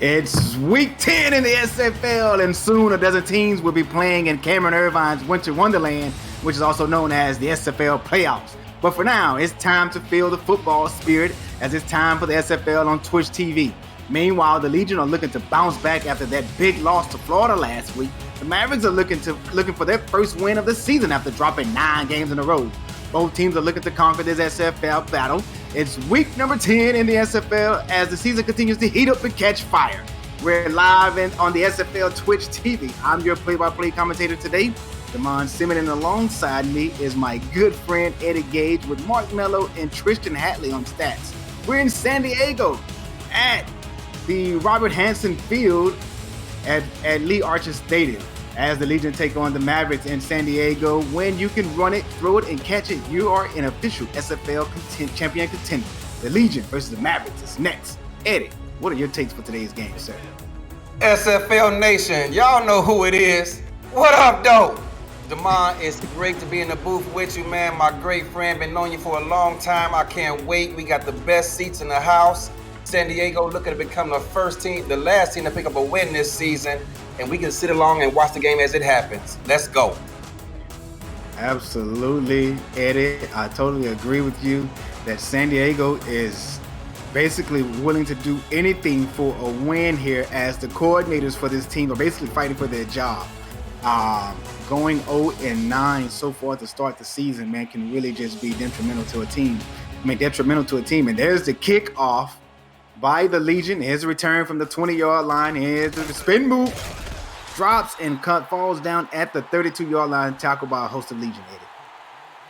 It's week 10 in the SFL, and soon a dozen teams will be playing in Cameron Irvine's Winter Wonderland, which is also known as the SFL playoffs. But for now, it's time to feel the football spirit as it's time for the SFL on Twitch TV. Meanwhile, the Legion are looking to bounce back after that big loss to Florida last week. The Mavericks are looking for their first win of the season after dropping 9 games in a row. Both teams are looking to conquer this SFL battle. It's week number 10 in the SFL as the season continues to heat up and catch fire. We're live on the SFL Twitch TV. I'm your play-by-play commentator today, Damon Simmons, and alongside me is my good friend Eddie Gage with Mark Mello and Tristan Hatley on stats. We're in San Diego at the Robert Hansen Field at Lee Archer Stadium as the Legion take on the Mavericks in San Diego. When you can run it, throw it, and catch it, you are an official SFL champion contender. The Legion versus the Mavericks is next. Eddie, what are your takes for today's game, sir? SFL Nation, y'all know who it is. What up, though? Damon, it's great to be in the booth with you, man. My great friend, been knowing you for a long time. I can't wait. We got the best seats in the house. San Diego looking to become the last team to pick up a win this season, and we can sit along and watch the game as it happens. Let's go. Absolutely, Eddie. I totally agree with you that San Diego is basically willing to do anything for a win here as the coordinators for this team are basically fighting for their job. Going 0-9 so far to start the season, man, can really just be detrimental to a team. And there's the kickoff by the Legion. Here's a return from the 20-yard line. Here's the spin move. Drops and falls down at the 32-yard line, tackled by a host of Legion, Eddie.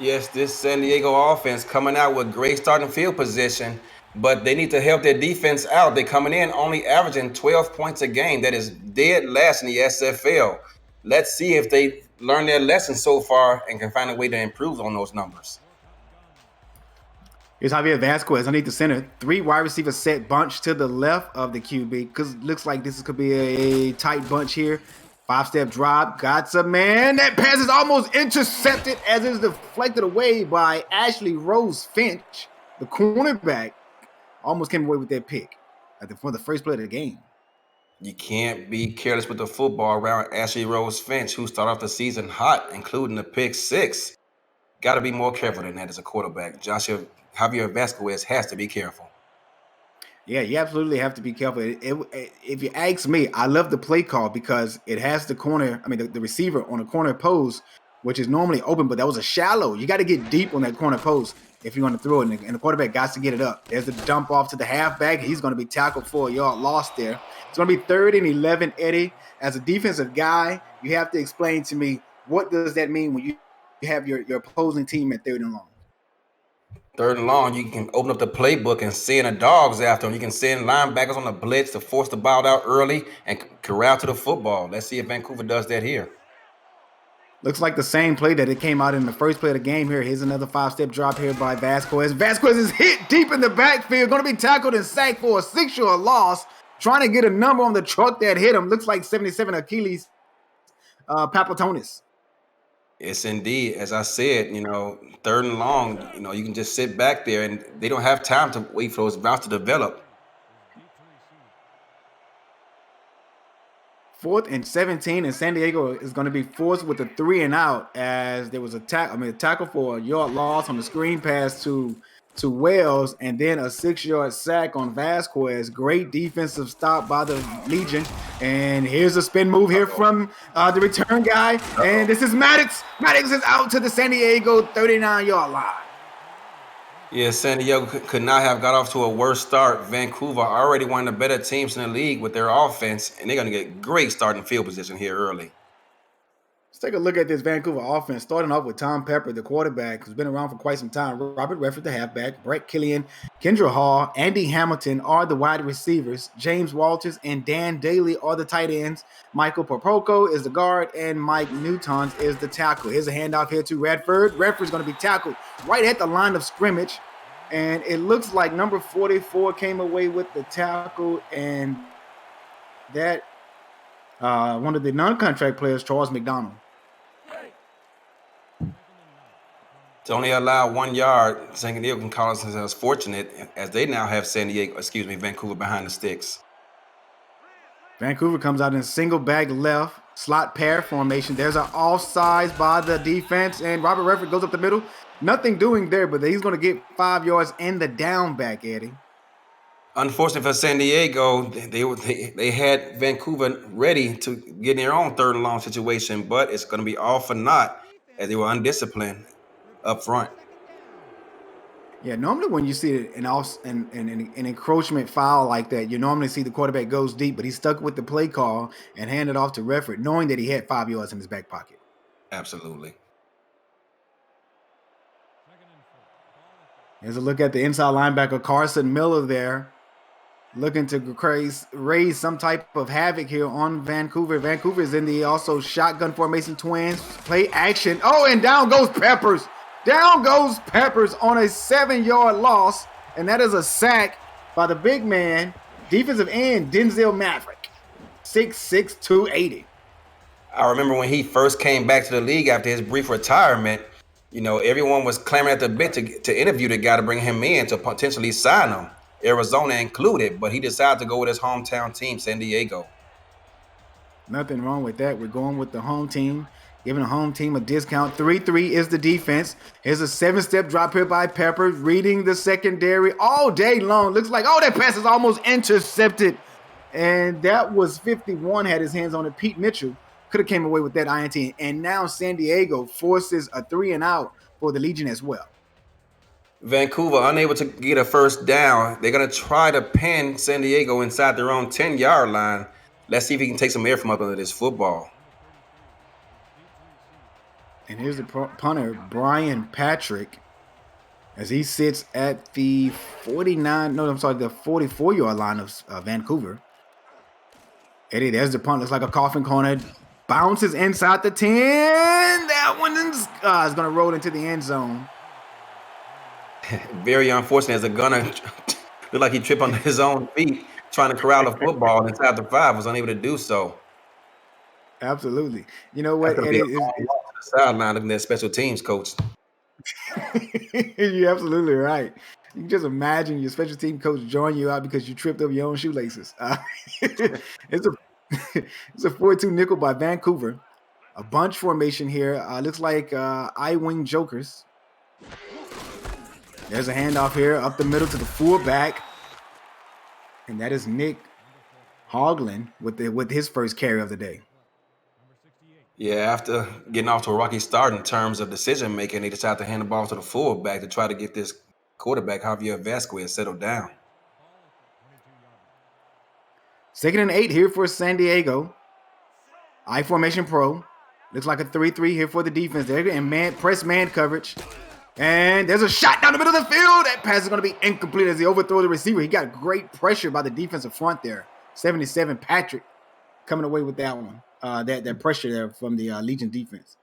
Yes, this San Diego offense coming out with great starting field position, but they need to help their defense out. They're coming in only averaging 12 points a game. That is dead last in the SFL. Let's see if they learn their lesson so far and can find a way to improve on those numbers. Here's Javier Vasquez underneath the center. 3 wide receiver set bunch to the left of the QB because it looks like this could be a tight bunch here. 5-step drop. Got some man. That pass is almost intercepted as it's deflected away by Ashley Rose Finch, the cornerback. Almost came away with that pick for the first play of the game. You can't be careless with the football around Ashley Rose Finch, who started off the season hot, including the pick 6. Got to be more careful than that as a quarterback. Javier Vasquez has to be careful. Yeah, you absolutely have to be careful. If you ask me, I love the play call because it has the receiver on the corner post, which is normally open, but that was a shallow. You got to get deep on that corner post if you're going to throw it, and the quarterback got to get it up. There's the dump off to the halfback. He's going to be tackled for a yard loss there. It's going to be 3rd and 11, Eddie. As a defensive guy, you have to explain to me, what does that mean when you have your opposing team at 3rd and long? 3rd and long, you can open up the playbook and send the dogs after them. You can send linebackers on the blitz to force the ball out early and corral to the football. Let's see if Vancouver does that here. Looks like the same play that it came out in the first play of the game here. Here's another 5-step drop here by Vasquez. Vasquez is hit deep in the backfield, going to be tackled and sacked for a 6-yard loss. Trying to get a number on the truck that hit him. Looks like 77 Achilles Papatonis. Yes, indeed. As I said, 3rd and long, you can just sit back there and they don't have time to wait for those routes to develop. 4th and 17, and San Diego is going to be forced with a 3 and out as there was a tackle for a yard loss on the screen pass to Wells, and then a 6-yard sack on Vasquez. Great defensive stop by the Legion. And here's a spin move here from the return guy. And this is Maddox. Maddox is out to the San Diego 39-yard line. Yeah, San Diego could not have got off to a worse start. Vancouver already one of the better teams in the league with their offense, and they're going to get great starting field position here early. Let's take a look at this Vancouver offense, starting off with Tom Pepper, the quarterback, who's been around for quite some time. Robert Redford, the halfback. Brett Killian, Kendra Hall, Andy Hamilton are the wide receivers. James Walters and Dan Daly are the tight ends. Michael Popoko is the guard, and Mike Newtons is the tackle. Here's a handoff here to Redford. Redford's going to be tackled right at the line of scrimmage, and it looks like number 44 came away with the tackle, and that one of the non-contract players, Charles McDonald. To only allow 1 yard, San Diego can call themselves fortunate as they now have Vancouver behind the sticks. Vancouver comes out in single back left, slot pair formation. There's an offsides by the defense, and Robert Redford goes up the middle. Nothing doing there, but he's going to get 5 yards in the down back, Eddie. Unfortunately for San Diego, they had Vancouver ready to get in their own third and long situation, but it's going to be all for naught as they were undisciplined up front. Yeah, normally when you see an encroachment foul like that, you normally see the quarterback goes deep, but he stuck with the play call and handed off to Redford, knowing that he had 5 yards in his back pocket. Absolutely. Here's a look at the inside linebacker, Carson Miller there, looking to raise some type of havoc here on Vancouver. Vancouver is in the also shotgun formation twins. Play action. Oh, and down goes Peppers. Down goes Peppers on a 7-yard loss, and that is a sack by the big man, defensive end, Denzel Maverick, 6'6", 280. I remember when he first came back to the league after his brief retirement, everyone was clamoring at the bit to interview the guy to bring him in to potentially sign him, Arizona included, but he decided to go with his hometown team, San Diego. Nothing wrong with that. We're going with the home team, giving the home team a discount. 3-3 is the defense. Here's a 7-step drop here by Peppers, reading the secondary all day long. Looks like, that pass is almost intercepted. And that was 51, had his hands on it. Pete Mitchell could have came away with that INT. And now San Diego forces a 3-and-out for the Legion as well. Vancouver unable to get a first down. They're going to try to pin San Diego inside their own 10-yard line. Let's see if he can take some air from up under this football. And here's the punter, Brian Patrick, as he sits at the 44-yard line of Vancouver. Eddie, there's the punt. Looks like a coffin corner. Bounces inside the 10. That one is going to roll into the end zone. Very unfortunate as a gunner looked like he tripped on his own feet trying to corral a football inside the 5, was unable to do so. Absolutely. You know what, Eddie? It's the sideline looking at special teams coach. You're absolutely right. You can just imagine your special team coach join you out because you tripped over your own shoelaces. It's a 4-2 nickel by Vancouver. A bunch formation here. Looks like I-wing jokers. There's a handoff here up the middle to the fullback. And that is Nick Hoagland with his first carry of the day. Yeah, after getting off to a rocky start in terms of decision making, they decided to hand the ball to the fullback to try to get this quarterback, Javier Vasquez, settled down. 2nd and 8 here for San Diego. I formation pro. Looks like a 3-3 here for the defense there. And press man coverage. And there's a shot down the middle of the field. That pass is going to be incomplete as he overthrows the receiver. He got great pressure by the defensive front there. 77 Patrick coming away with that one. That pressure there from the Legion defense.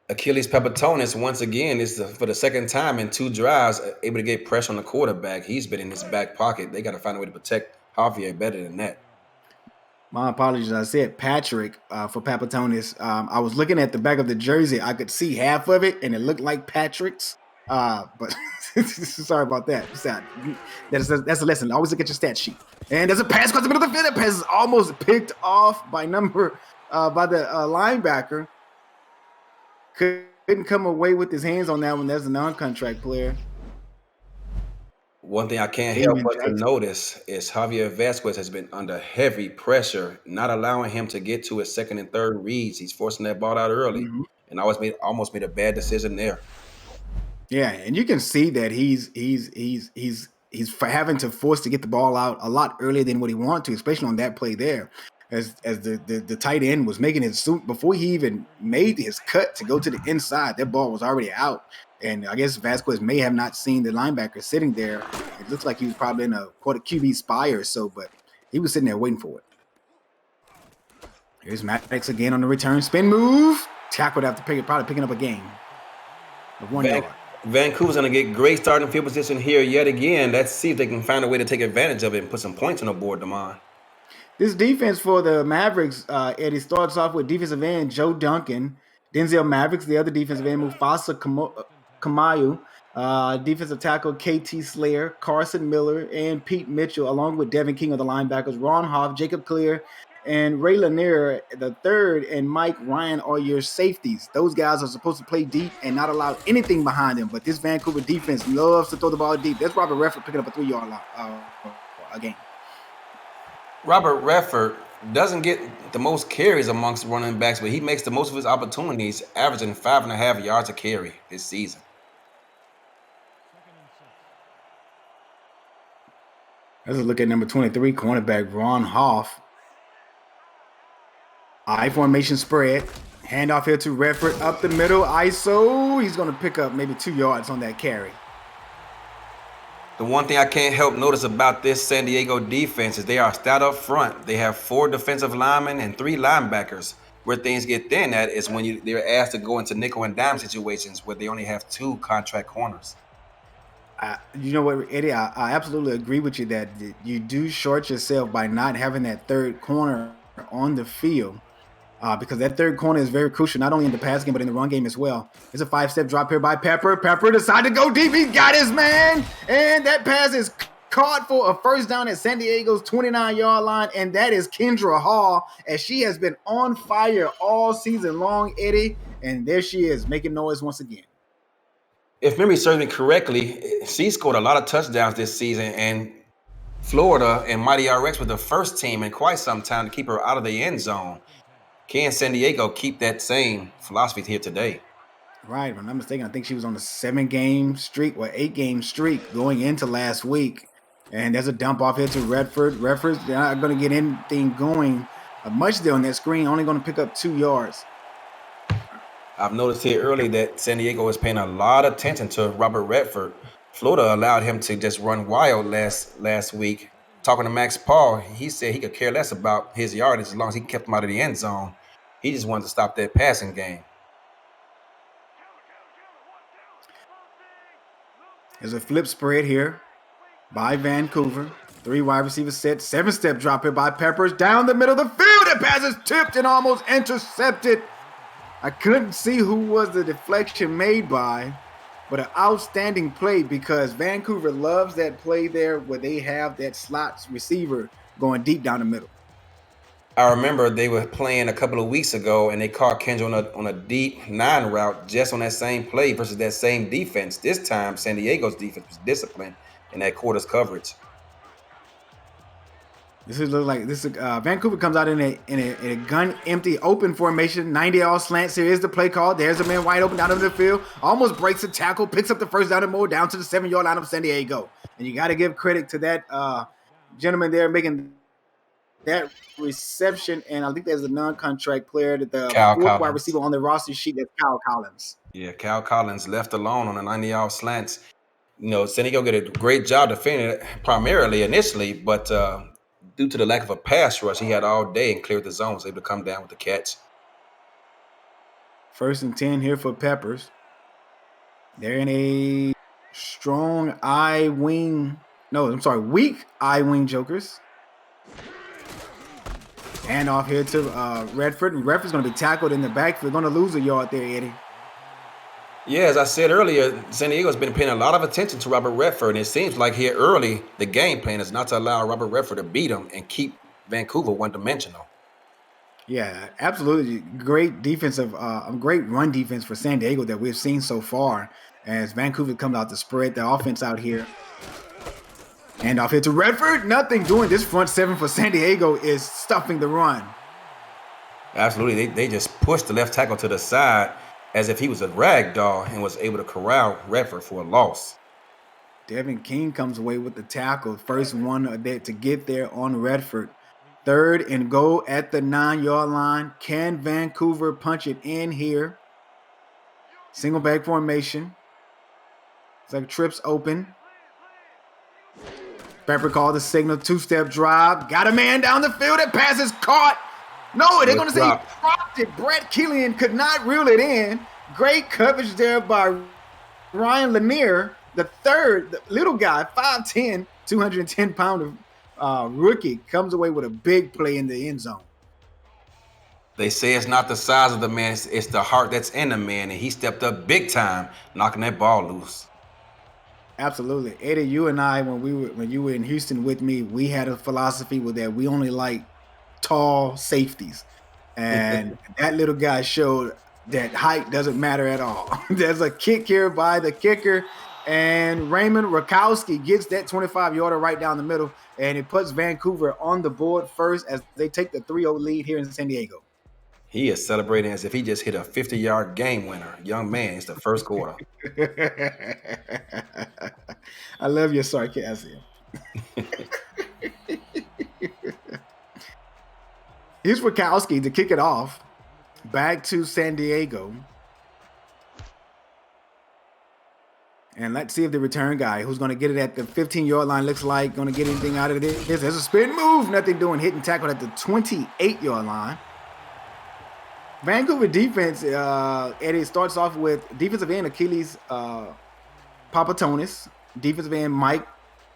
Achilles Pepitonis, once again, for the second time in 2 drives, able to get pressure on the quarterback. He's been in his back pocket. They got to find a way to protect Javier better than that. My apologies. I said Patrick for Papatonis. I was looking at the back of the jersey. I could see half of it, and it looked like Patrick's. But sorry about that. That's a lesson. Always look at your stat sheet. And there's a pass across the middle of the field. That pass is almost picked off by the linebacker. Couldn't come away with his hands on that one. That's a non-contract player. One thing I can't help but to notice is Javier Vasquez has been under heavy pressure, not allowing him to get to his second and third reads. He's forcing that ball out early, and almost made a bad decision there. Yeah, and you can see that he's having to force to get the ball out a lot earlier than what he wanted to, especially on that play there. As the tight end was making his suit before he even made his cut to go to the inside, that ball was already out. And I guess Vasquez may have not seen the linebacker sitting there. It looks like he was probably in a QB spy or so, but he was sitting there waiting for it. Here's Maddox again on the return spin move. Tackled after probably picking up a gain of 1 yard. Vancouver's going to get great starting field position here yet again. Let's see if they can find a way to take advantage of it and put some points on the board, Damon. This defense for the Mavericks, Eddie, starts off with defensive end Joe Duncan, Denzel Mavericks, the other defensive end Mufasa Kamayu, Defensive tackle KT Slayer, Carson Miller, and Pete Mitchell, along with Devin King of the linebackers, Ron Hoff, Jacob Clear, and Ray Lanier, the third, and Mike Ryan are your safeties. Those guys are supposed to play deep and not allow anything behind them. But this Vancouver defense loves to throw the ball deep. That's Robert Redford picking up a 3-yard game. Robert Redford doesn't get the most carries amongst running backs, but he makes the most of his opportunities, averaging 5.5 yards a carry this season. Let's look at number 23, cornerback Ron Hoff. I formation spread. Handoff here to Redford up the middle. ISO. He's going to pick up maybe 2 yards on that carry. The one thing I can't help notice about this San Diego defense is they are stout up front. They have 4 defensive linemen and 3 linebackers. Where things get thin at is when they're asked to go into nickel and dime situations where they only have 2 contract corners. You know what, Eddie? I absolutely agree with you that you do short yourself by not having that third corner on the field. Because that third corner is very crucial, not only in the pass game, but in the run game as well. It's a 5-step drop here by Pepper. Pepper decided to go deep. He got his man. And that pass is caught for a first down at San Diego's 29-yard line. And that is Kendra Hall, as she has been on fire all season long, Eddie. And there she is, making noise once again. If memory serves me correctly, she scored a lot of touchdowns this season, and Florida and Mighty RX were the first team in quite some time to keep her out of the end zone. Can San Diego keep that same philosophy here today? Right, if I'm not mistaken, I think she was on a 7-game streak or 8-game streak going into last week. And there's a dump off here to Redford. Redford's not going to get anything going much there on that screen, only going to pick up 2 yards. I've noticed here early that San Diego is paying a lot of attention to Robert Redford. Florida allowed him to just run wild last week. Talking to Max Paul, he said he could care less about his yardage as long as he kept him out of the end zone. He just wanted to stop that passing game. There's a flip spread here by Vancouver. 3 wide receivers set. 7-step drop here by Peppers. Down the middle of the field. The pass is tipped and almost intercepted. I couldn't see who was the deflection made by, but an outstanding play because Vancouver loves that play there where they have that slot receiver going deep down the middle. I remember they were playing a couple of weeks ago and they caught Kendra on a deep 9 route just on that same play versus that same defense. This time, San Diego's defense was disciplined in that quarter's coverage. This is look like this. Vancouver comes out in a gun empty open formation. 90 all slants. Here is the play call. There's a man wide open down the field. Almost breaks a tackle. Picks up the first down and more down to the 7-yard line of San Diego. And you got to give credit to that gentleman there making that reception. And I think there's a non-contract player that the 4th wide receiver on the roster sheet. That's Kyle Collins. Yeah, Kyle Collins left alone on the 90 all slants. You know, San Diego did a great job defending it primarily initially, but due to the lack of a pass rush, he had all day and cleared the zone, was able to come down with the catch. 1st and 10 here for Peppers. They're in a strong I wing. No, I'm sorry, weak I wing jokers. Hand off here to Redford. And Redford's going to be tackled in the backfield. Going to lose a yard there, Eddie. Yeah, as I said earlier, San Diego's been paying a lot of attention to Robert Redford, and it seems like here early, the game plan is not to allow Robert Redford to beat him and keep Vancouver one-dimensional. Yeah, absolutely. Great defensive, great run defense for San Diego that we've seen so far as Vancouver comes out to spread the offense out here. Hand off here to Redford. Nothing doing. This front 7 for San Diego is stuffing the run. Absolutely. They just pushed the left tackle to the side as if he was a rag doll and was able to corral Redford for a loss. Devin King comes away with the tackle. First one to get there on Redford. 3rd and goal at the 9-yard line. Can Vancouver punch it in here? Single back formation. It's like trips open. Pepper called the signal. 2-step drive. Got a man down the field. That pass is caught. No, they're going to say he dropped it. Brett Killian could not reel it in. Great coverage there by Ryan Lanier, the third, the little guy, 5'10", 210-pounder rookie, comes away with a big play in the end zone. They say it's not the size of the man, it's the heart that's in the man, and he stepped up big time, knocking that ball loose. Absolutely, Eddie. You and I, when you were in Houston with me, we had a philosophy with that we only like tall safeties, and that little guy showed that height doesn't matter at all. There's a kick here by the kicker, and Raymond Rakowski gets that 25-yarder right down the middle, and it puts Vancouver on the board first as they take the 3-0 lead here in San Diego. He is celebrating as if he just hit a 50-yard game winner. Young man, it's the first quarter. I love your sarcasm. Here's Rakowski to kick it off back to San Diego. And let's see if the return guy who's going to get it at the 15-yard line looks like going to get anything out of this. There's a spin move. Nothing doing. Hit and tackle at the 28-yard line. Vancouver defense, Eddie, starts off with defensive end Achilles Papatonis, defensive end Mike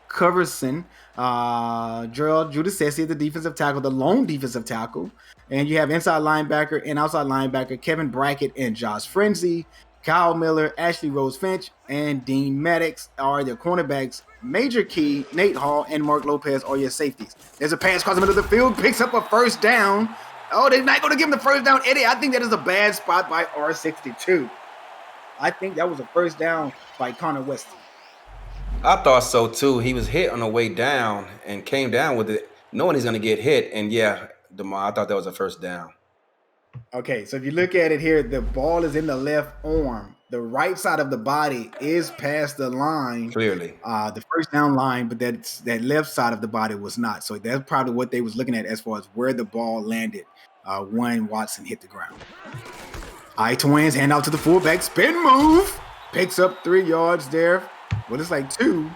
Coverson, Gerald Judicessi, the defensive tackle, the lone defensive tackle. And you have inside linebacker and outside linebacker Kevin Brackett and Josh Frenzy. Kyle Miller, Ashley Rose Finch, and Dean Maddox are their cornerbacks. Major Key, Nate Hall, and Mark Lopez are your safeties. There's a pass across the middle of the field, picks up a first down. Oh, they're not going to give him the first down. Eddie, I think that is a bad spot by R62. I think that was a first down by Connor Weston. I thought so too. He was hit on the way down and came down with it, knowing he's going to get hit. And yeah, DeMar, I thought that was a first down. Okay, so if you look at it here, the ball is in the left arm. The right side of the body is past the line. Clearly. The first down line, but that left side of the body was not. So that's probably what they was looking at as far as where the ball landed when Watson hit the ground. I-Twins hand out to the fullback. Spin move. Picks up 3 yards there. Well, it's like 2.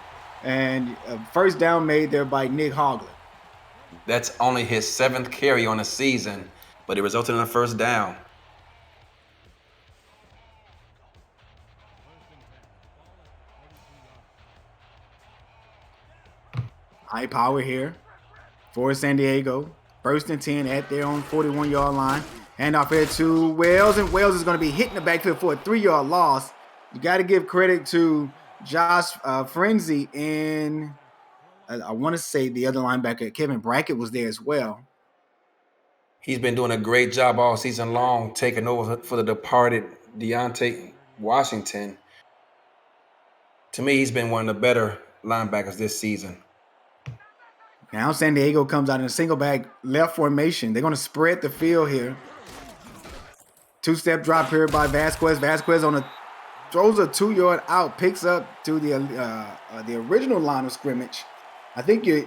And first down made there by Nick Hogler. That's only his 7th carry on the season, but it resulted in a first down. High power here for San Diego. First and 10 at their own 41-yard line. Handoff here to Wells, and Wells is going to be hitting the backfield for a 3-yard loss. You got to give credit to Josh Frenzy and I want to say the other linebacker, Kevin Brackett, was there as well. He's been doing a great job all season long, taking over for the departed Deontay Washington. To me, he's been one of the better linebackers this season. Now San Diego comes out in a single back left formation. They're going to spread the field here. 2-step drop here by Vasquez. Vasquez throws a 2-yard out, picks up to the original line of scrimmage. I think your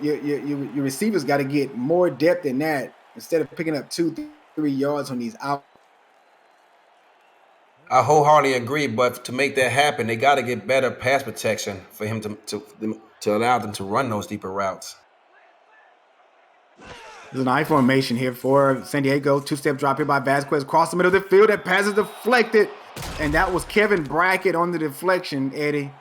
receivers got to get more depth than that instead of picking up 2-3 yards on these out. I wholeheartedly agree, but to make that happen, they got to get better pass protection for him to allow them to run those deeper routes. There's an I formation here for San Diego. 2-step drop here by Vasquez. Across the middle of the field. That pass is deflected. And that was Kevin Brackett on the deflection, Eddie.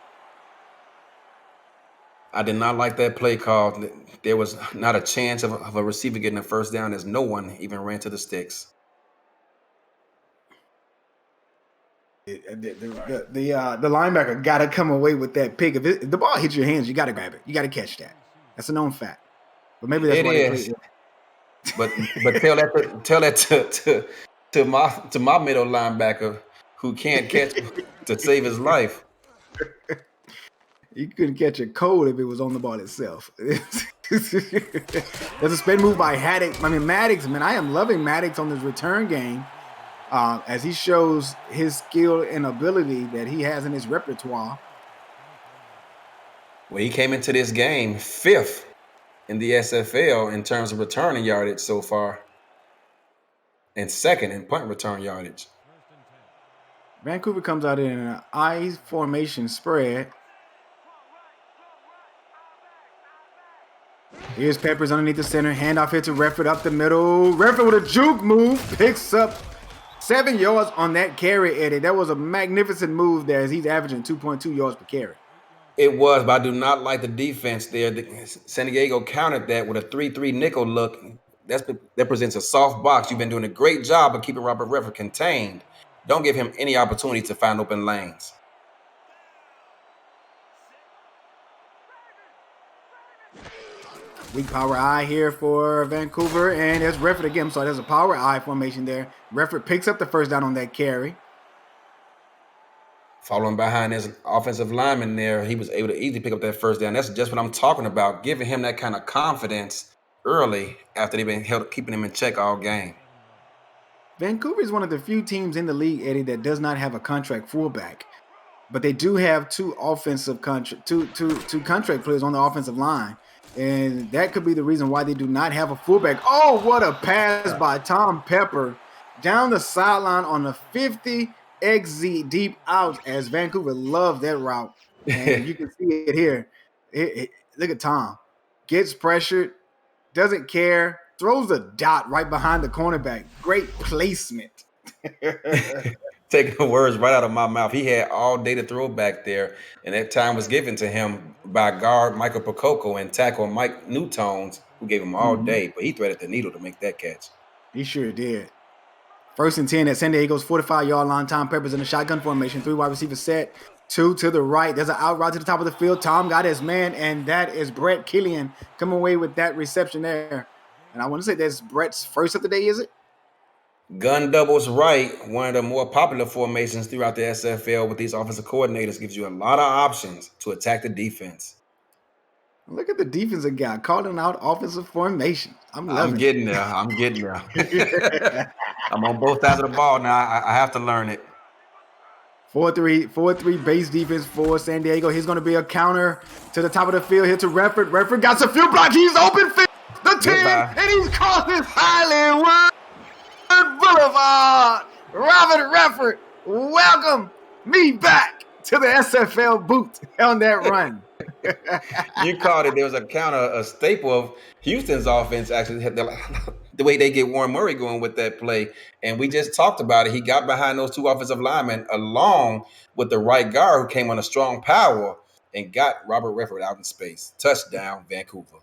I did not like that play call. There was not a chance of a receiver getting a first down as no one even ran to the sticks. The linebacker got to come away with that pick. If the ball hits your hands, you got to grab it. You got to catch that. That's a known fact. But maybe that's why they play it. But tell that to my middle linebacker who can't catch to save his life. You couldn't catch a cold if it was on the ball itself. There's a spin move by Maddox. Man, I am loving Maddox on this return game as he shows his skill and ability that he has in his repertoire. Well, he came into this game 5th in the SFL in terms of returning yardage so far, and 2nd in punt return yardage. Vancouver comes out in an I formation spread. Here's Peppers underneath the center. Handoff here to Redford up the middle. Redford with a juke move. Picks up 7 yards on that carry, Eddie. That was a magnificent move there as he's averaging 2.2 yards per carry. It was, but I do not like the defense there. San Diego countered that with a 3-3 nickel look. That presents a soft box. You've been doing a great job of keeping Robert Redford contained. Don't give him any opportunity to find open lanes. Weak power I here for Vancouver, and there's Refford again. So there's a power I formation there. Refford picks up the first down on that carry. Following behind his offensive lineman there, he was able to easily pick up that first down. That's just what I'm talking about, giving him that kind of confidence early after they've been keeping him in check all game. Vancouver is one of the few teams in the league, Eddie, that does not have a contract fullback. But they do have two contract players on the offensive line. And that could be the reason why they do not have a fullback. Oh, what a pass by Tom Pepper down the sideline on the 50 XZ deep out, as Vancouver loves that route. And you can see it here. Look at Tom. Gets pressured, doesn't care, throws a dot right behind the cornerback. Great placement. Taking the words right out of my mouth. He had all day to throw back there, and that time was given to him by guard Michael Percoco and tackle Mike Newtones, who gave him all day, but he threaded the needle to make that catch. He sure did. 1st and 10 at San Diego's 45-yard line. Tom Pepper's in the shotgun formation. 3 wide receiver set. 2 to the right. There's an out route to the top of the field. Tom got his man, and that is Brett Killian coming away with that reception there. And I want to say that's Brett's first of the day, is it? Gun doubles right, one of the more popular formations throughout the SFL with these offensive coordinators, gives you a lot of options to attack the defense. Look at the defensive guy calling out offensive formation. I'm getting there. I'm on both sides of the ball now. I have to learn it. 4-3 base defense for San Diego. He's going to be a counter to the top of the field here to Refford. Refford got some field block. He's open field. The 10, and he's crossing Hollywood Boulevard. Robert Refford, welcome me back to the SFL boot on that run. You called it. There was a staple of Houston's offense, actually, the way they get Warren Murray going with that play. And we just talked about it. He got behind those 2 offensive linemen along with the right guard who came on a strong power and got Robert Refford out in space. Touchdown, Vancouver.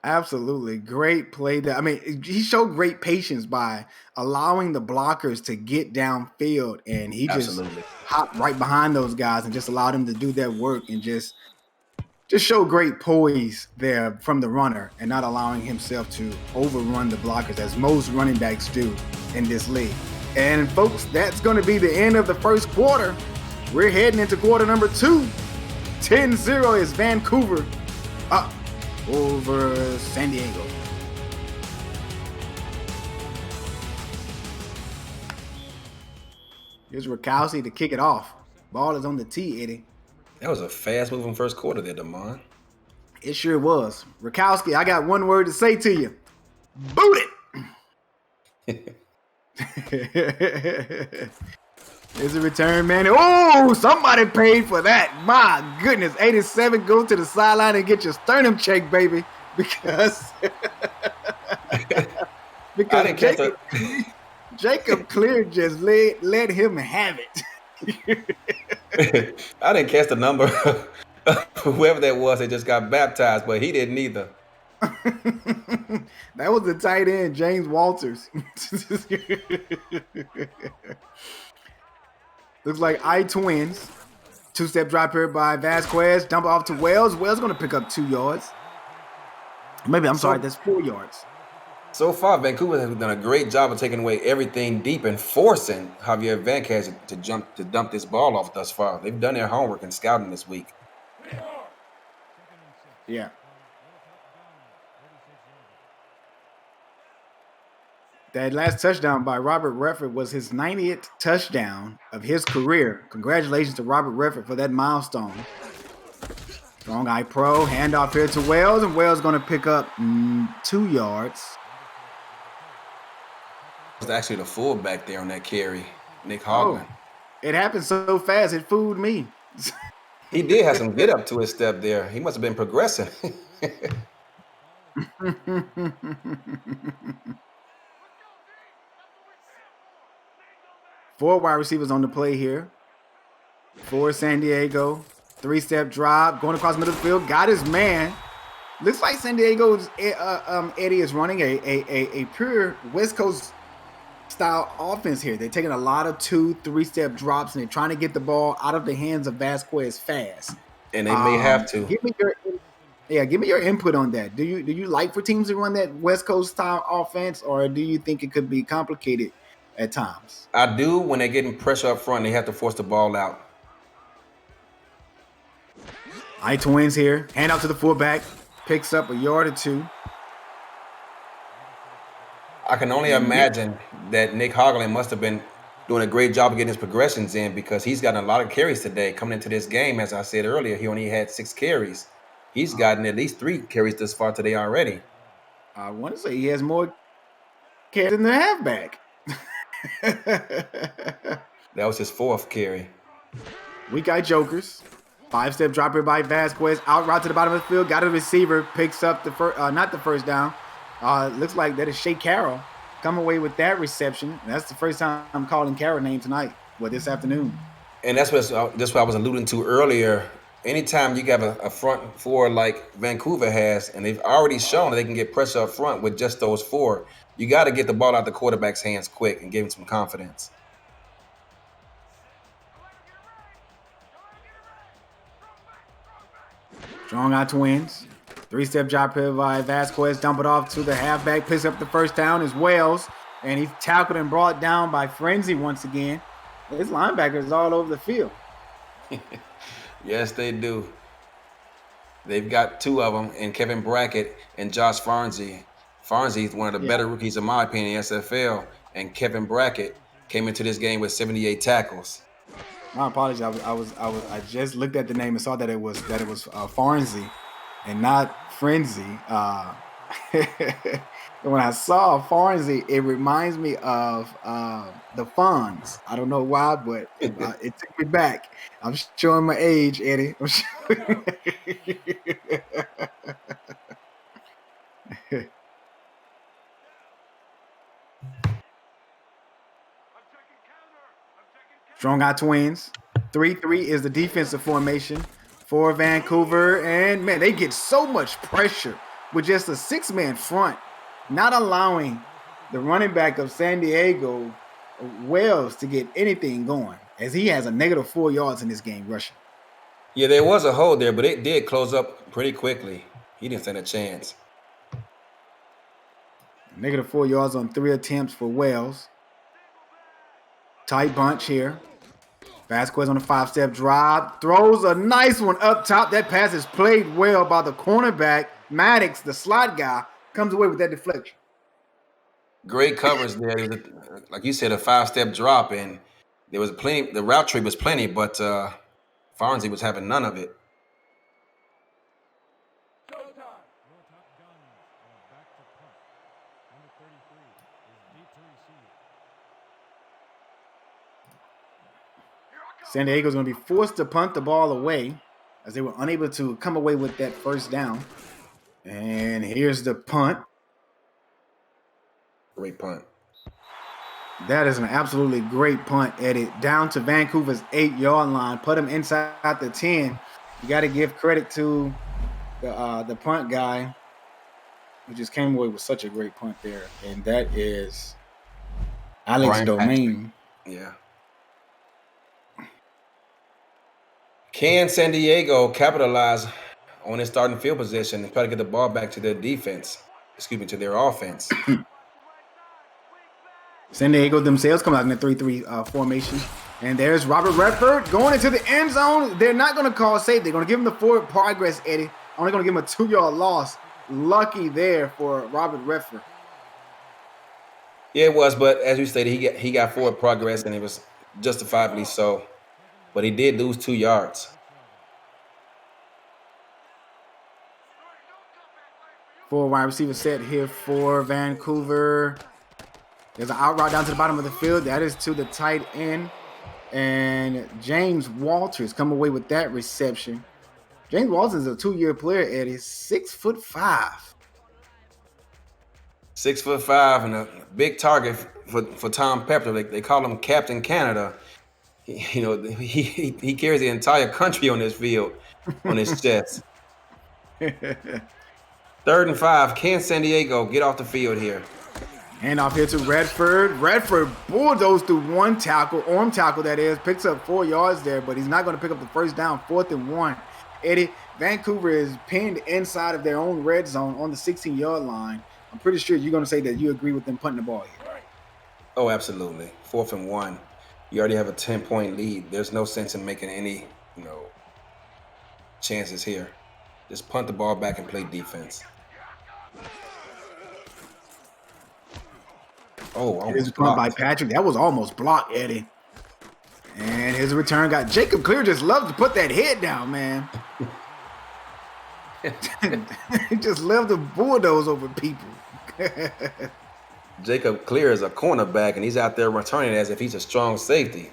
Absolutely. Great play there. I mean, he showed great patience by allowing the blockers to get downfield, and he just hopped right behind those guys and just allowed them to do their work and just show great poise there from the runner and not allowing himself to overrun the blockers as most running backs do in this league. And folks, that's going to be the end of the first quarter. We're heading into quarter number 2. 10-0 is Vancouver up over San Diego. Here's Rakowski to kick it off. Ball is on the tee, Eddie. That was a fast-moving first quarter there, Damon. It sure was. Rakowski, I got one word to say to you. Boot it! There's a return, man. Oh, somebody paid for that. My goodness. 87, go to the sideline and get your sternum checked, baby. Because Jacob Clear just let him have it. I didn't catch the number. Whoever that was that just got baptized, but he didn't either. That was the tight end, James Walters. Looks like I-twins. 2-step drop here by Vasquez. Dump off to Wells. Wells going to pick up 2 yards. Maybe, that's 4 yards. So far, Vancouver has done a great job of taking away everything deep and forcing Javier Vanquez to dump this ball off thus far. They've done their homework and scouting this week. Yeah. That last touchdown by Robert Refford was his 90th touchdown of his career. Congratulations to Robert Refford for that milestone. Strong eye pro. Handoff here to Wells, and Wells going to pick up 2 yards. Was actually the fullback there on that carry, Nick Hogman. Oh, it happened so fast, it fooled me. He did have some get up to his step there. He must have been progressing. 4 wide receivers on the play here for San Diego. 3-step drop, going across the middle of the field, got his man. Looks like San Diego's Eddie is running a pure West Coast style offense here. They're taking a lot of 2-3-step drops, and they're trying to get the ball out of the hands of Vasquez fast. And they may have to. Yeah, give me your input on that. Do you like for teams to run that West Coast style offense, or do you think it could be complicated at times? I do. When they're getting pressure up front, they have to force the ball out. Twins here. Hand out to the fullback. Picks up a yard or two. I can only imagine that Nick Hogland must have been doing a great job of getting his progressions in, because he's gotten a lot of carries today. Coming into this game, as I said earlier, he only had 6 carries. He's gotten at least 3 carries this far today already. I want to say he has more carries than the halfback. That was his 4th carry. Weak eye jokers. 5-step drop here by Vasquez. Out route to the bottom of the field. Got a receiver. Picks up the first, not the first down. Looks like that is Shea Carroll. Come away with that reception. That's the first time I'm calling Carroll name tonight. Well, this afternoon. And that's what I was alluding to earlier. Anytime you have a front 4 like Vancouver has, and they've already shown that they can get pressure up front with just those 4, you got to get the ball out the quarterback's hands quick and give him some confidence. Strong out Twins. 3-step drop here by Vasquez. Dump it off to the halfback. Picks up the first down as Wells. And he's tackled and brought down by Frenzy once again. His linebackers all over the field. Yes, they do. They've got 2 of them, and Kevin Brackett and Josh Farnsey. Farnsey is one of the better rookies, in my opinion, in SFL. And Kevin Brackett came into this game with 78 tackles. My apologies. I just looked at the name and saw that it was Farnsey and not Frenzy. When I saw Farnsey, it reminds me of the Fonz. I don't know why, but it took me back. I'm showing my age, Eddie. Strong out Twins. 3-3 is the defensive formation for Vancouver. And, man, they get so much pressure with just a 6-man front, not allowing the running back of San Diego, Wells, to get anything going, as he has a -4 yards in this game rushing. Yeah, there was a hold there, but it did close up pretty quickly. He didn't stand a chance. -4 yards on 3 attempts for Wells. Tight bunch here. Vasquez on a 5-step drop. Throws a nice one up top. That pass is played well by the cornerback. Maddox, the slot guy, comes away with that deflection. Great covers there. There was like you said, a 5-step drop, and there was plenty. The route tree was plenty, but Farnsey was having none of it. San Diego's going to be forced to punt the ball away, as they were unable to come away with that first down. And here's the punt. Great punt. That is an absolutely great punt, Eddie. Down to Vancouver's 8-yard line. Put him inside the 10. You got to give credit to the punt guy, who just came away with such a great punt there. And that is Alex Domain. Yeah. Can San Diego capitalize on his starting field position and try to get the ball back to their defense? To their offense. San Diego themselves come out in the 3-3 formation. And there's Robert Redford going into the end zone. They're not going to call safe. They're going to give him the forward progress, Eddie. Only going to give him a 2-yard loss. Lucky there for Robert Redford. Yeah, it was, but as you stated, he got forward progress, and it was justifiably so. But he did lose 2 yards. Full wide receiver set here for Vancouver. There's an out route down to the bottom of the field. That is to the tight end. And James Walters come away with that reception. James Walters is a 2-year player, Eddie. 6'5". 6'5" and a big target for Tom Pepper. They call him Captain Canada. He carries the entire country on this field, on his chest. 3rd and 5. Can San Diego get off the field here? Hand off here to Redford. Redford bulldozed through one tackle, arm tackle that is, picks up 4 yards there, but he's not going to pick up the first down. 4th and 1. Eddie, Vancouver is pinned inside of their own red zone on the 16-yard line. I'm pretty sure you're going to say that you agree with them punting the ball here. Oh, absolutely. 4th and 1. You already have a 10-point lead. There's no sense in making any, chances here. Just punt the ball back and play defense. Oh, Here's a almost punt by blocked. Patrick. That was almost blocked, Eddie. And his return got Jacob Clear. Just loved to put that head down, man. He just loved to bulldoze over people. Jacob Clear is a cornerback, and he's out there returning as if he's a strong safety.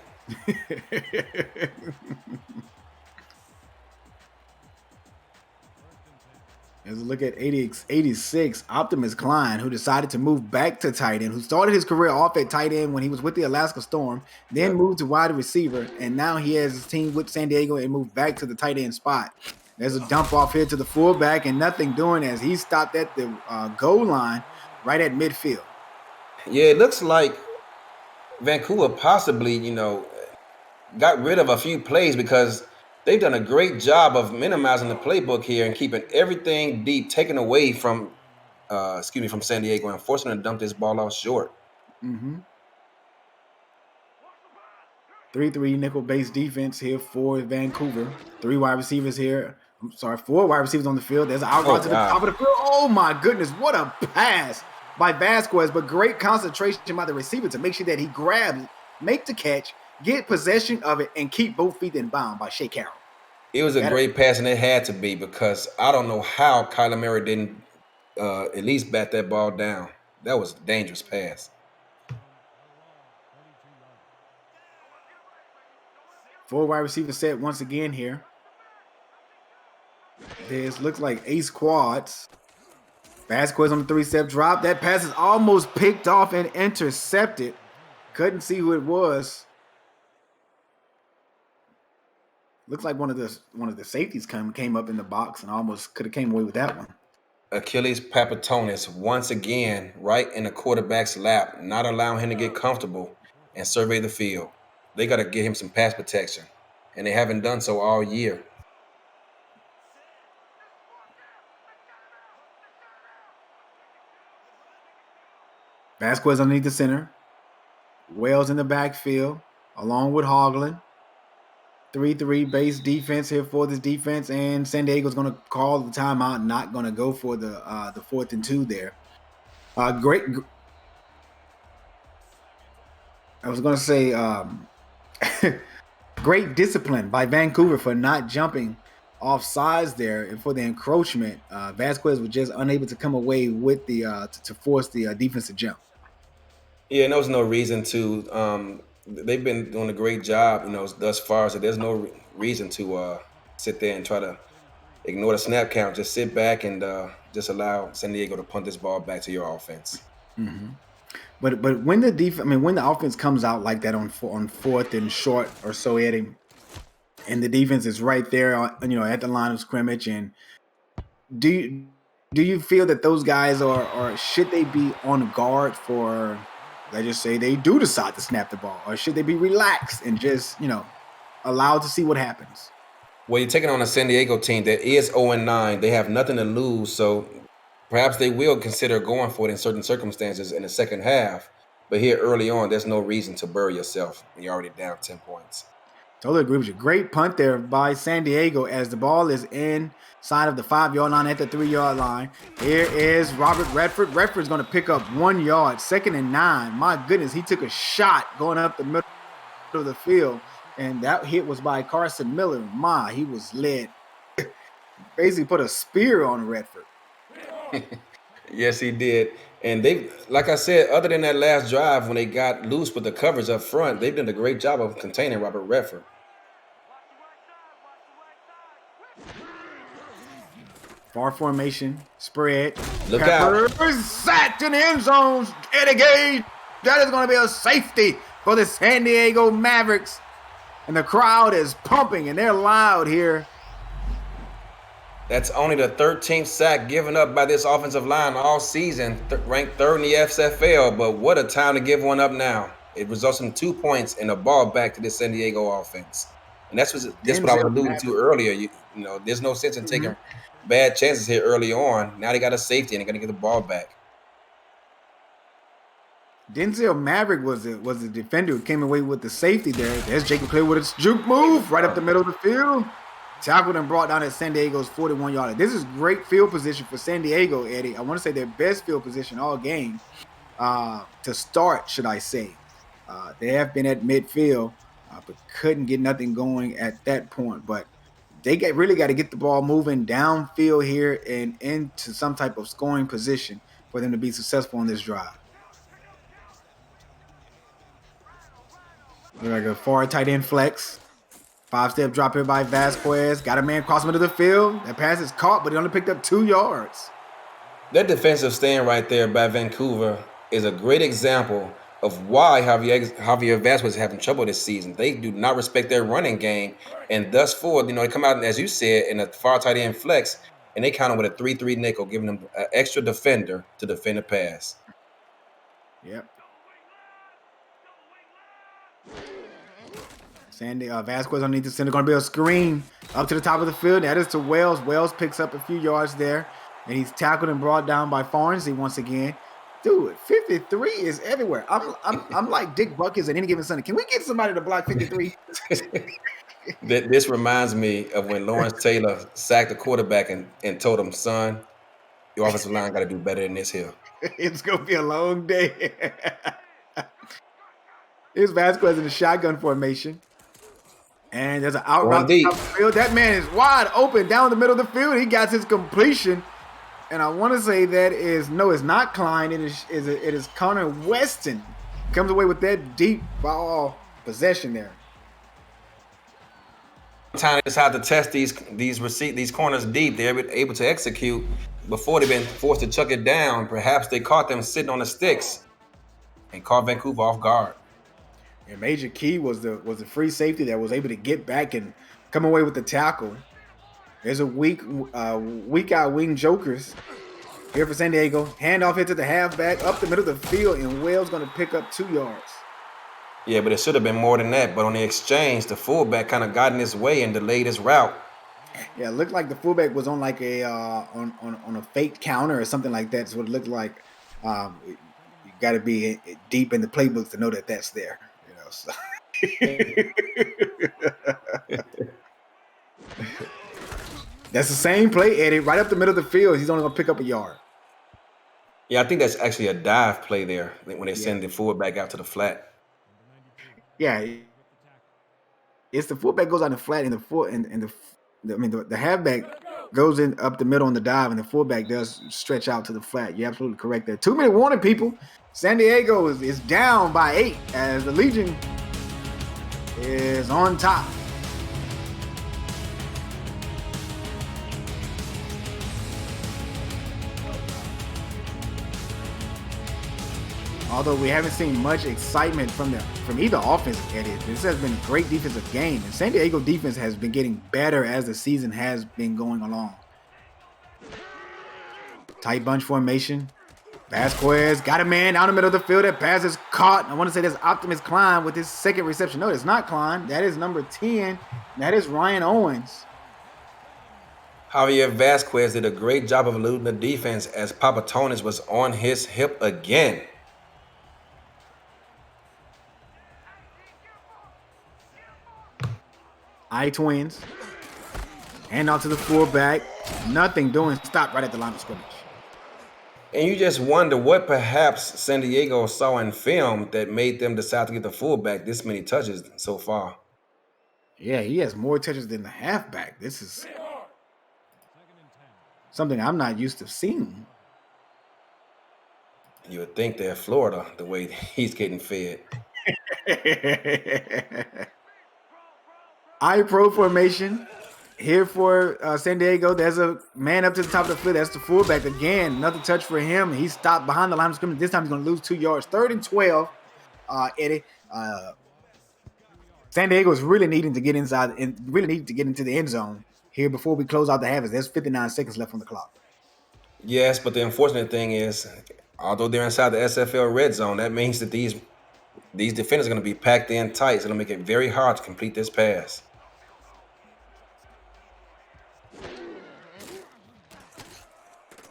As we look at 86, Optimus Klein, who decided to move back to tight end, who started his career off at tight end when he was with the Alaska Storm, then moved to wide receiver, and now he has his team with San Diego and moved back to the tight end spot. There's a dump off here to the fullback and nothing doing as he stopped at the goal line right at midfield. Yeah, it looks like Vancouver possibly, got rid of a few plays because they've done a great job of minimizing the playbook here and keeping everything deep taken away from San Diego and forcing them to dump this ball off short. 3-3 nickel-based defense here for Vancouver. 4 wide receivers on the field. There's an out route to the top of the field. Oh my goodness, what a pass by Vasquez, but great concentration by the receiver to make sure that he grabs it, make the catch, get possession of it, and keep both feet in bound by Shea Carroll. It was a great pass, and it had to be because I don't know how Kyler Murray didn't at least bat that ball down. That was a dangerous pass. 4 wide receiver set once again here. This looks like ace quads. Vasquez on the 3-step drop. That pass is almost picked off and intercepted. Couldn't see who it was. Looks like one of the safeties came up in the box and almost could have came away with that one. Achilles Papatonis once again right in the quarterback's lap, not allowing him to get comfortable and survey the field. They got to get him some pass protection, and they haven't done so all year. Vasquez underneath the center. Wells in the backfield, along with Hoagland. 3-3 base defense here for this defense, and San Diego's going to call the timeout, not going to go for the 4th and 2 there. Great. I was going to say great discipline by Vancouver for not jumping off sides there and for the encroachment. Vasquez was just unable to come away with the to force the defense to jump. Yeah, and there was no reason to. They've been doing a great job, thus far. So there's no reason to sit there and try to ignore the snap count. Just sit back and just allow San Diego to punt this ball back to your offense. Mm-hmm. But when when the offense comes out like that on 4th and short or so, Eddie, and the defense is right there, at the line of scrimmage, and do you feel that those guys or should they be on guard for? Let's just say they do decide to snap the ball, or should they be relaxed and just, allowed to see what happens? Well, you're taking on a San Diego team that is 0-9. They have nothing to lose, so perhaps they will consider going for it in certain circumstances in the second half. But here early on, there's no reason to bury yourself when you're already down 10 points. Totally agree with you. Great punt there by San Diego as the ball is inside of the 5-yard line at the 3-yard line. Here is Robert Redford. Redford's going to pick up 1 yard, 2nd and 9. My goodness, he took a shot going up the middle of the field, and that hit was by Carson Miller. He was lit. Basically put a spear on Redford. Yes, he did. And they, like I said, other than that last drive when they got loose with the coverage up front, they've done a great job of containing Robert Redford. Far formation, spread. Look out. Sacked in the end zone. Eddie Gage. That is going to be a safety for the San Diego Mavericks. And the crowd is pumping, and they're loud here. That's only the 13th sack given up by this offensive line all season, ranked 3rd in the SFL, but what a time to give one up now. It results in 2 points and a ball back to the San Diego offense. And that's what I was Denzel alluding to Maverick. earlier. There's no sense in taking bad chances here early on. Now they got a safety and they're gonna get the ball back. Denzel Maverick was the defender who came away with the safety there. There's Jacob Clear with his juke move right up the middle of the field. Tackled and brought down at San Diego's 41-yard line. This is great field position for San Diego, Eddie. I want to say their best field position all game to start, should I say. They have been at midfield, but couldn't get nothing going at that point. But they really got to get the ball moving downfield here and into some type of scoring position for them to be successful on this drive. Like a far tight end flex. 5-step drop here by Vasquez. Got a man cross middle of the field. That pass is caught, but he only picked up 2 yards. That defensive stand right there by Vancouver is a great example of why Javier Vasquez is having trouble this season. They do not respect their running game, and thus far, they come out, as you said, in a far tight end flex, and they count with a 3-3 nickel, giving them an extra defender to defend the pass. Yep. Vasquez underneath the center, going to be a screen up to the top of the field. That is to Wells. Wells picks up a few yards there, and he's tackled and brought down by Farnsey once again. Dude, 53 is everywhere. I'm like Dick Buckets at any given Sunday. Can we get somebody to block 53? This reminds me of when Lawrence Taylor sacked the quarterback and told him, son, your offensive line got to do better than this here. It's going to be a long day. Here's Vasquez in the shotgun formation. And there's an out route to the top of the field. That man is wide open down the middle of the field. He got his completion. And I want to say that it's not Klein. It is Connor Weston. Comes away with that deep ball possession there. Sometimes it's hard to test these corners deep. They're able to execute before they've been forced to chuck it down. Perhaps they caught them sitting on the sticks and caught Vancouver off guard. A major key was the free safety that was able to get back and come away with the tackle. There's a weak out wing jokers here for San Diego. Handoff here to the halfback up the middle of the field, and Wells going to pick up 2 yards. Yeah, but it should have been more than that. But on the exchange, the fullback kind of got in his way and delayed his route. Yeah, it looked like the fullback was on like a on a fake counter or something like that. That's what it looked like. You got to be deep in the playbooks to know that that's there. So. That's the same play, Eddie. Right up the middle of the field. He's only going to pick up a yard. Yeah, I think that's actually a dive play there when they send the fullback out to the flat. Yeah, it's the fullback goes on the flat, and the halfback goes in up the middle on the dive, and the fullback does stretch out to the flat. You're absolutely correct there. 2-minute warning, people. San Diego is down by 8 as the Legion is on top. Although we haven't seen much excitement from either offense, Eddie. This has been a great defensive game, and San Diego defense has been getting better as the season has been going along. Tight bunch formation. Vasquez got a man down the middle of the field. That pass is caught. I want to say that's Optimus Klein with his second reception. No, it's not Klein. That is number 10. That is Ryan Owens. Javier Vasquez did a great job of eluding the defense as Papatonis was on his hip again. I-Twins. Hand off to the fullback. Nothing doing. Stop right at the line of scrimmage. And you just wonder what perhaps San Diego saw in film that made them decide to get the fullback this many touches so far. Yeah, he has more touches than the halfback. This is something I'm not used to seeing. You would think they're Florida the way he's getting fed. I-Pro formation. Here for San Diego, there's a man up to the top of the field. That's the fullback again. Another touch for him. He stopped behind the line of scrimmage. This time he's going to lose 2 yards. 3rd and 12. Eddie. San Diego is really needing to get inside and really need to get into the end zone here before we close out the half. There's 59 seconds left on the clock. Yes, but the unfortunate thing is, although they're inside the SFL red zone, that means that these defenders are going to be packed in tight. It's going to make it very hard to complete this pass.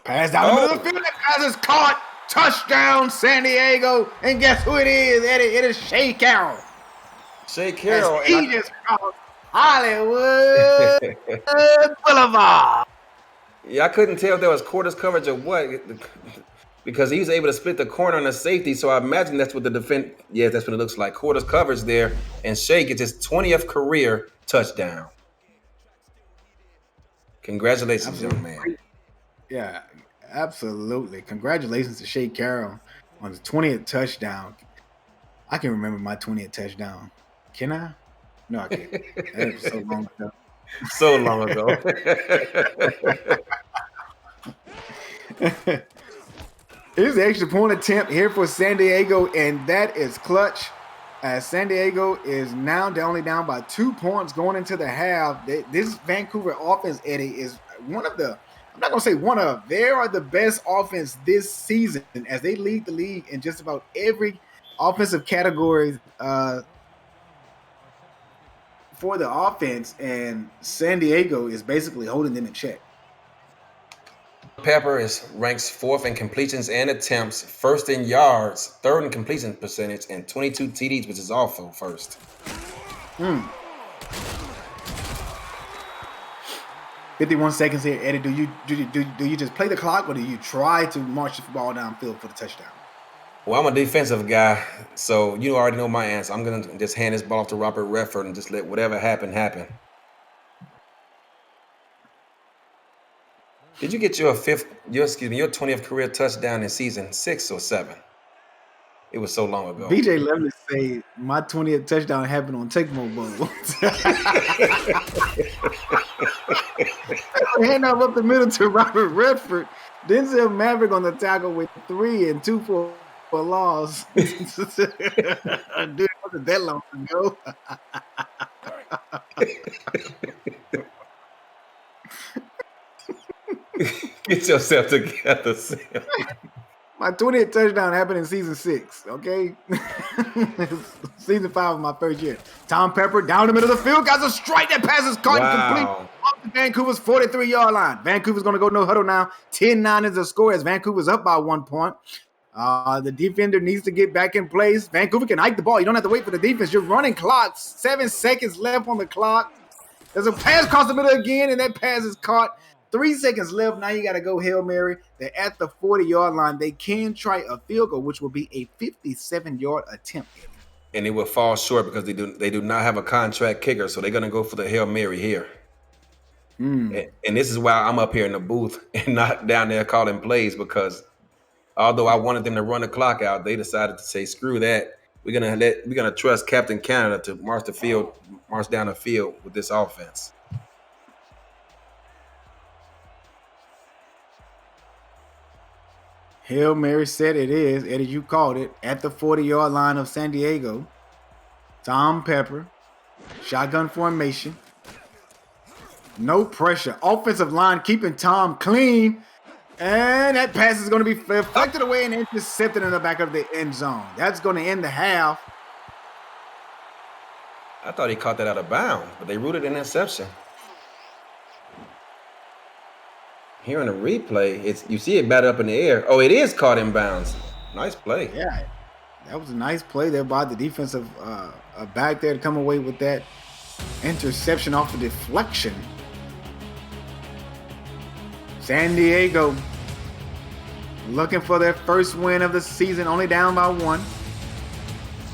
Pass down the middle of the field. That pass is caught. Touchdown, San Diego. And guess who it is, Eddie? It is Shea Carroll. Shea Carroll. He just crossed Hollywood Boulevard. Yeah, I couldn't tell if there was quarters coverage or what, because he was able to split the corner on the safety. So I imagine that's what the defense. Yeah, that's what it looks like. Quarters coverage there, and Shea gets his 20th career touchdown. Congratulations, young man. Yeah, absolutely. Congratulations to Shea Carroll on his 20th touchdown. I can remember my 20th touchdown. Can I? No, I can't. That was so long ago. So long ago. Here's the extra point attempt here for San Diego, and that is clutch. As San Diego is now only down by 2 points going into the half. This Vancouver offense, Eddie, is one of the, I'm not going to say one of, they are the best offense this season as they lead the league in just about every offensive category for the offense, and San Diego is basically holding them in check. Pepper ranks 4th in completions and attempts, 1st in yards, 3rd in completion percentage, and 22 TDs, which is also 1st. 51 seconds here, Eddie. Do you just play the clock, or do you try to march the ball downfield for the touchdown? Well, I'm a defensive guy, so you already know my answer. I'm going to just hand this ball off to Robert Redford and just let whatever happen. Did you get your 20th career touchdown in season 6 or 7? It was so long ago. BJ let me say my 20th touchdown happened on Tecmo Bowl. Hand off up the middle to Robert Redford. Denzel Maverick on the tackle with 3 and 2 for loss. Dude, it wasn't that long ago. Get yourself together, Sam. My 20th touchdown happened in season 6, okay? Season 5 of my first year. Tom Pepper down the middle of the field. Got a strike. That pass is caught and complete off the Vancouver's 43-yard line. Vancouver's going to go no huddle now. 10-9 is the score as Vancouver's up by 1 point. The defender needs to get back in place. Vancouver can hike the ball. You don't have to wait for the defense. You're running clock. 7 seconds left on the clock. There's a pass across the middle again, and that pass is caught. 3 seconds left. Now you got to go Hail Mary. They're at the 40-yard line. They can try a field goal, which will be a 57-yard attempt. And it will fall short because they do not have a contract kicker, so they're going to go for the Hail Mary here. And this is why I'm up here in the booth and not down there calling plays, because although I wanted them to run the clock out, they decided to say, screw that. We're gonna trust Captain Canada to march down the field with this offense. Hail Mary said it is. Eddie, you called it. At the 40-yard line of San Diego. Tom Pepper. Shotgun formation. No pressure. Offensive line keeping Tom clean. And that pass is going to be deflected away and intercepted in the back of the end zone. That's going to end the half. I thought he caught that out of bounds, but they ruled it an interception. Here in the replay, you see it batted up in the air. Oh, it is caught in bounds. Nice play. Yeah, that was a nice play there by the defensive back there to come away with that interception off the deflection. San Diego looking for their first win of the season, only down by 1.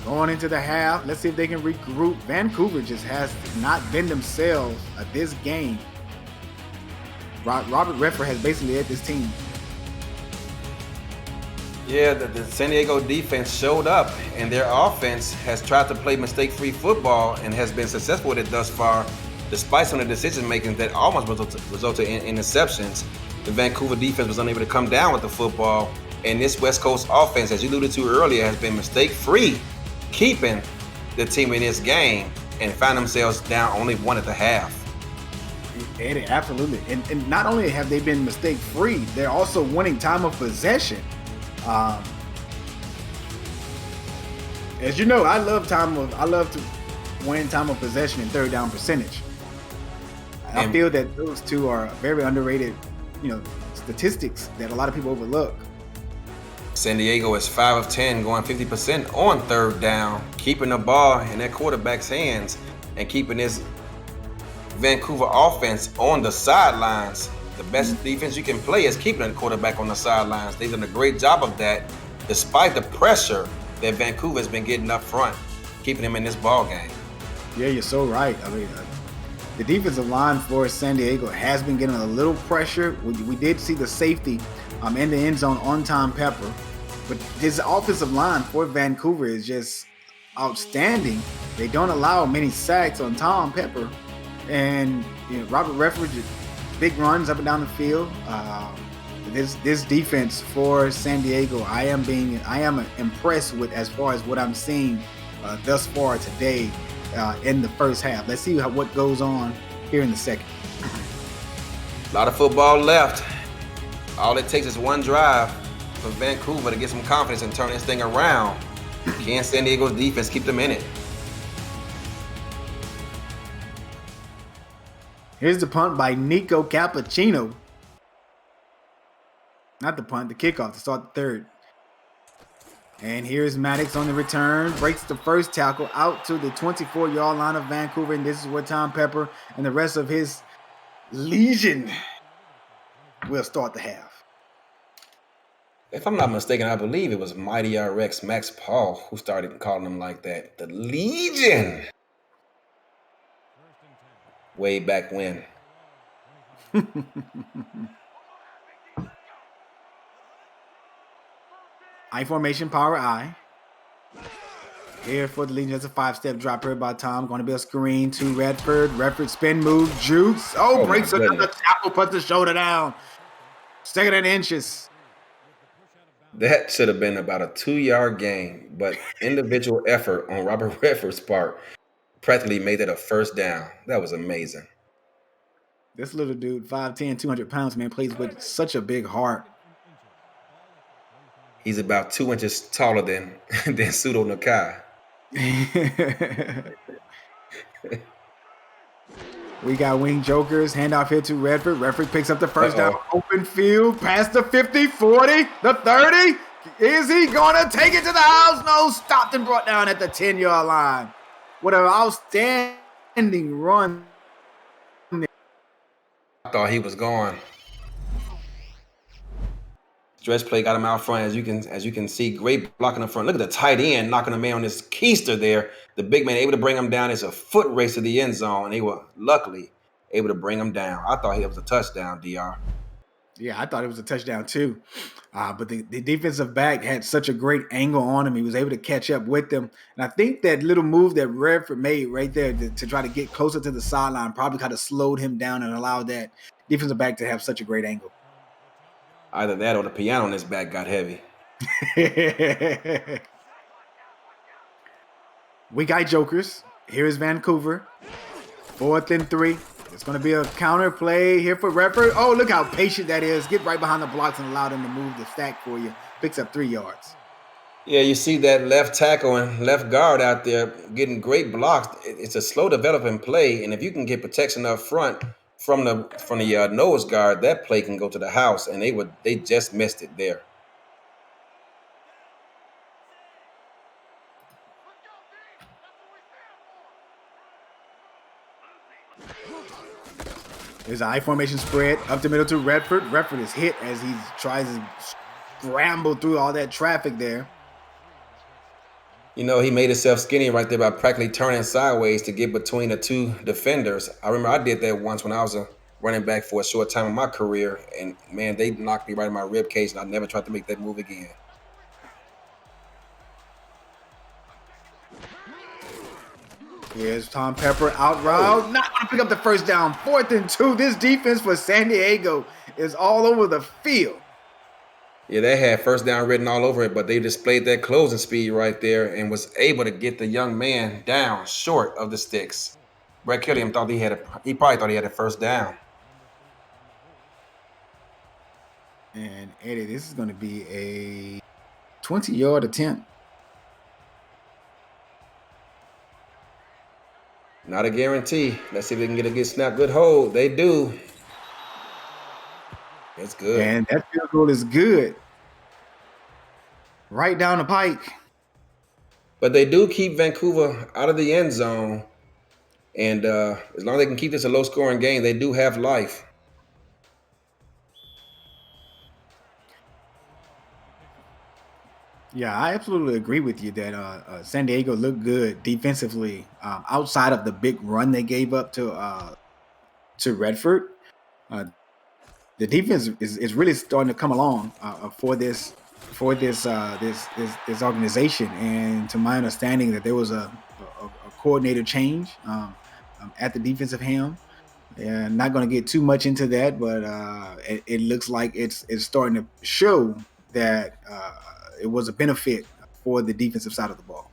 Going into the half, let's see if they can regroup. Vancouver just has not been themselves at this game. Robert Redford has basically led this team. Yeah, the San Diego defense showed up, and their offense has tried to play mistake-free football and has been successful with it thus far, despite some of the decision-making that almost resulted in interceptions. The Vancouver defense was unable to come down with the football, and this West Coast offense, as you alluded to earlier, has been mistake-free, keeping the team in this game and find themselves down only 1 at the half. Eddie, absolutely. And not only have they been mistake-free, they're also winning time of possession. As you know, I love to win time of possession and third down percentage. I feel that those two are very underrated, statistics that a lot of people overlook. San Diego is 5 of 10, going 50% on third down, keeping the ball in their quarterback's hands and keeping this Vancouver offense on the sidelines. The best defense you can play is keeping the quarterback on the sidelines. They've done a great job of that, despite the pressure that Vancouver has been getting up front, keeping them in this ball game. Yeah, you're so right. I mean, the defensive line for San Diego has been getting a little pressure. We did see the safety in the end zone on Tom Pepper, but this offensive line for Vancouver is just outstanding. They don't allow many sacks on Tom Pepper, and Robert Redford, big runs up and down the field. This defense for San Diego, I am impressed with as far as what I'm seeing thus far today in the first half. Let's see what goes on here in the second. A lot of football left. All it takes is one drive for Vancouver to get some confidence and turn this thing around. Can San Diego's defense keep them in it? Here's the punt by Nico Cappuccino. Not the punt, the kickoff to start the third. And here's Maddox on the return. Breaks the first tackle out to the 24-yard line of Vancouver. And this is where Tom Pepper and the rest of his legion will start the half. If I'm not mistaken, I believe it was Mighty RX Max Paul who started calling them like that. The Legion. Way back when. I formation, power I. Here for the Legion, that's a 5-step drop here by Tom. Going to be a screen to Redford. Redford spin move, jukes. Oh breaks another tackle, puts the shoulder down. 2nd and inches. That should have been about a 2-yard gain, but individual effort on Robert Redford's part practically made it a first down. That was amazing. This little dude, 5'10", 200 pounds, man, plays with such a big heart. He's about 2 inches taller than Pseudo Nakai. We got wing jokers. Handoff here to Redford. Redford picks up the first down. Open field. Past the 50, 40, the 30. Is he going to take it to the house? No, stopped and brought down at the 10-yard line. What an outstanding run. I thought he was gone. Stretch play got him out front, as you can see. Great blocking up front. Look at the tight end knocking the man on this keister there. The big man able to bring him down. It's a foot race to the end zone, and they were luckily able to bring him down. I thought it was a touchdown, DR. Yeah, I thought it was a touchdown too. But the defensive back had such a great angle on him. He was able to catch up with them. And I think that little move that Redford made right there to try to get closer to the sideline probably kind of slowed him down and allowed that defensive back to have such a great angle. Either that or the piano on his back got heavy. We got jokers. Here is Vancouver. 4th and 3. It's going to be a counter play here for Redford. Oh, look how patient that is. Get right behind the blocks and allow them to move the stack for you. Picks up 3 yards. Yeah, you see that left tackle and left guard out there getting great blocks. It's a slow developing play, and if you can get protection up front from the nose guard, that play can go to the house, and they just missed it there. There's an I formation spread up the middle to Redford. Redford is hit as he tries to scramble through all that traffic there. You know, he made himself skinny right there by practically turning sideways to get between the 2 defenders. I remember I did that once when I was a running back for a short time in my career, and man, they knocked me right in my rib cage, and I never tried to make that move again. Here's Tom Pepper out route. Not going to pick up the first down. 4th and 2. This defense for San Diego is all over the field. Yeah, they had first down written all over it, but they displayed that closing speed right there and was able to get the young man down short of the sticks. Brett Killiam thought he probably thought he had a first down. And Eddie, this is going to be a 20-yard attempt. Not a guarantee. Let's see if they can get a good snap, good hold. They do. It's good. And that field goal is good. Right down the pike. But they do keep Vancouver out of the end zone. And as long as they can keep this a low scoring game, they do have life. Yeah, I absolutely agree with you that San Diego looked good defensively. Outside of the big run they gave up to Redford, uh, the defense is really starting to come along for this organization. And to my understanding, that there was a coordinator change at the defensive helm. And not going to get too much into that, but it looks like it's starting to show that it was a benefit for the defensive side of the ball.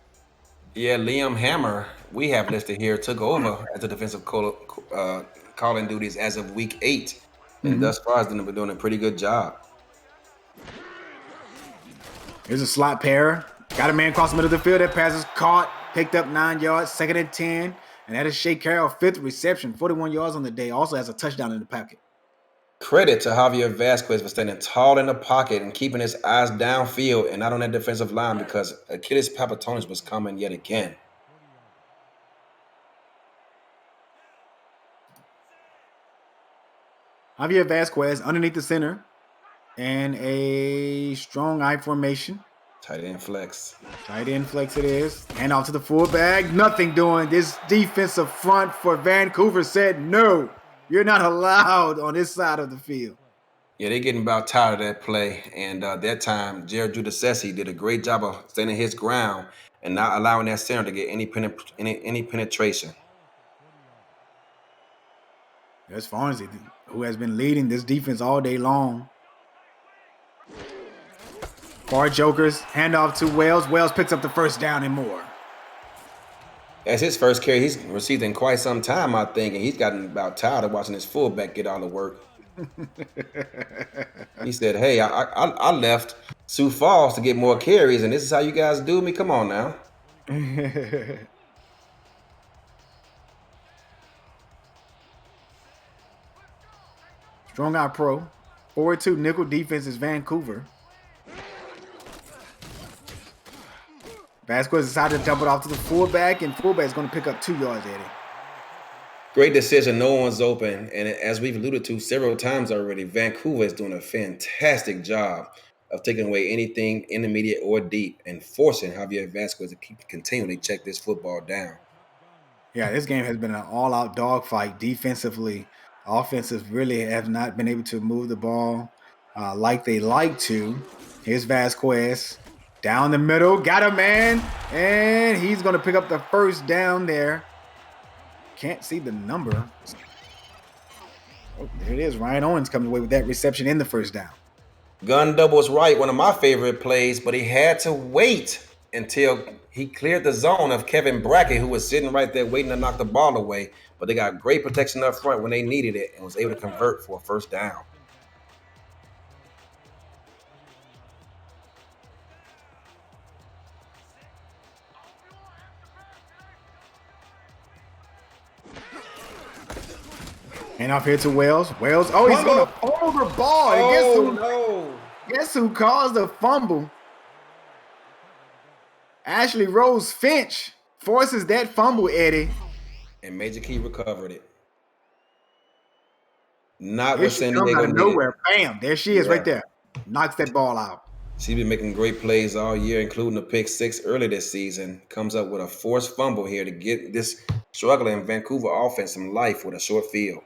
Yeah, Liam Hammer, we have listed here, took over as the defensive calling duties as of week 8. And Mm-hmm. thus far, has been doing a pretty good job. Here's a slot pair. Got a man across the middle of the field. That pass is caught, picked up 9 yards, 2nd and 10. And that is Shea Carroll, 5th reception, 41 yards on the day. Also has a touchdown in the pocket. Credit to Javier Vasquez for standing tall in the pocket and keeping his eyes downfield and not on that defensive line because Achilles Papatonis was coming yet again. Javier Vasquez underneath the center and a strong I formation. Tight end flex. Tight end flex it is. Hand off to the fullback. Nothing doing. This defensive front for Vancouver said, no, you're not allowed on this side of the field. Yeah, they're getting about tired of that play. And that time, Jared Judasesi did a great job of standing his ground and not allowing that center to get any penetration. There's Farnsey, who has been leading this defense all day long. Far Jokers, handoff to Wells. Wells picks up the first down and more. That's his first carry he's received in quite some time, I think, and he's gotten about tired of watching his fullback get all the work. He said, hey, I left Sioux Falls to get more carries, and this is how you guys do me? Come on now. Strong eye pro. 4-2 nickel defense is Vancouver. Vasquez decided to dump it off to the fullback, and fullback is going to pick up 2 yards, Eddie. Great decision. No one's open. And as we've alluded to several times already, Vancouver is doing a fantastic job of taking away anything intermediate or deep and forcing Javier Vasquez to continually check this football down. Yeah, this game has been an all-out dogfight defensively. Offensive really have not been able to move the ball like they like to. Here's Vasquez. Down the middle. Got a man. And he's going to pick up the first down there. Can't see the number. Oh, there it is. Ryan Owens coming away with that reception in the first down. Gun doubles right, one of my favorite plays, but he had to wait until he cleared the zone of Kevin Brackett, who was sitting right there waiting to knock the ball away. But they got great protection up front when they needed it and was able to convert for a first down. And off here to Wells. Wells. Oh, he's going to fumble the ball. Oh, Guess who caused the fumble? Ashley Rose Finch forces that fumble, Eddie. And Major Key recovered it. Not Here what she San comes Diego out of needed. nowhere. Bam. There she is right there. Knocks that ball out. She's been making great plays all year, including a pick 6 early this season. Comes up with a forced fumble here to get this struggling Vancouver offense some life with a short field.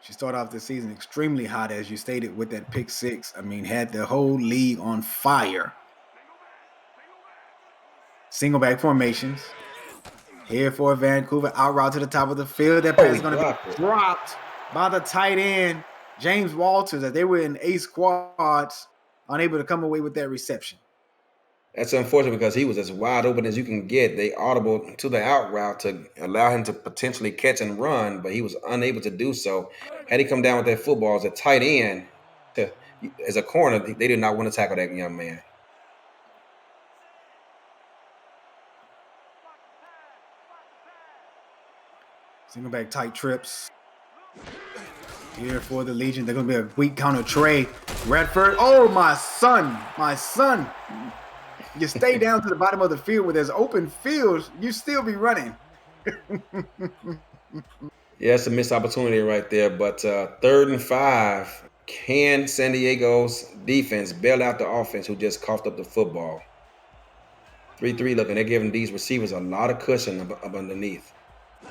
She started off the season extremely hot, as you stated, with that pick 6. I mean, had the whole league on fire. Single back formations. Here for Vancouver. Out route to the top of the field. That pass is going to be dropped by the tight end, James Walters, as they were in 8 squads, unable to come away with that reception. That's unfortunate because he was as wide open as you can get. They audible to the out route to allow him to potentially catch and run, but he was unable to do so. Had he come down with that football as a tight end, as a corner, they did not want to tackle that young man. Single back tight trips. Here for the Legion. They're going to be a weak counter tray. Redford. Oh, my son. My son. You stay down to the bottom of the field where there's open fields, you still be running. Yeah, it's a missed opportunity right there. But 3rd and 5. Can San Diego's defense bail out the offense who just coughed up the football? 3-3 looking. They're giving these receivers a lot of cushion up underneath.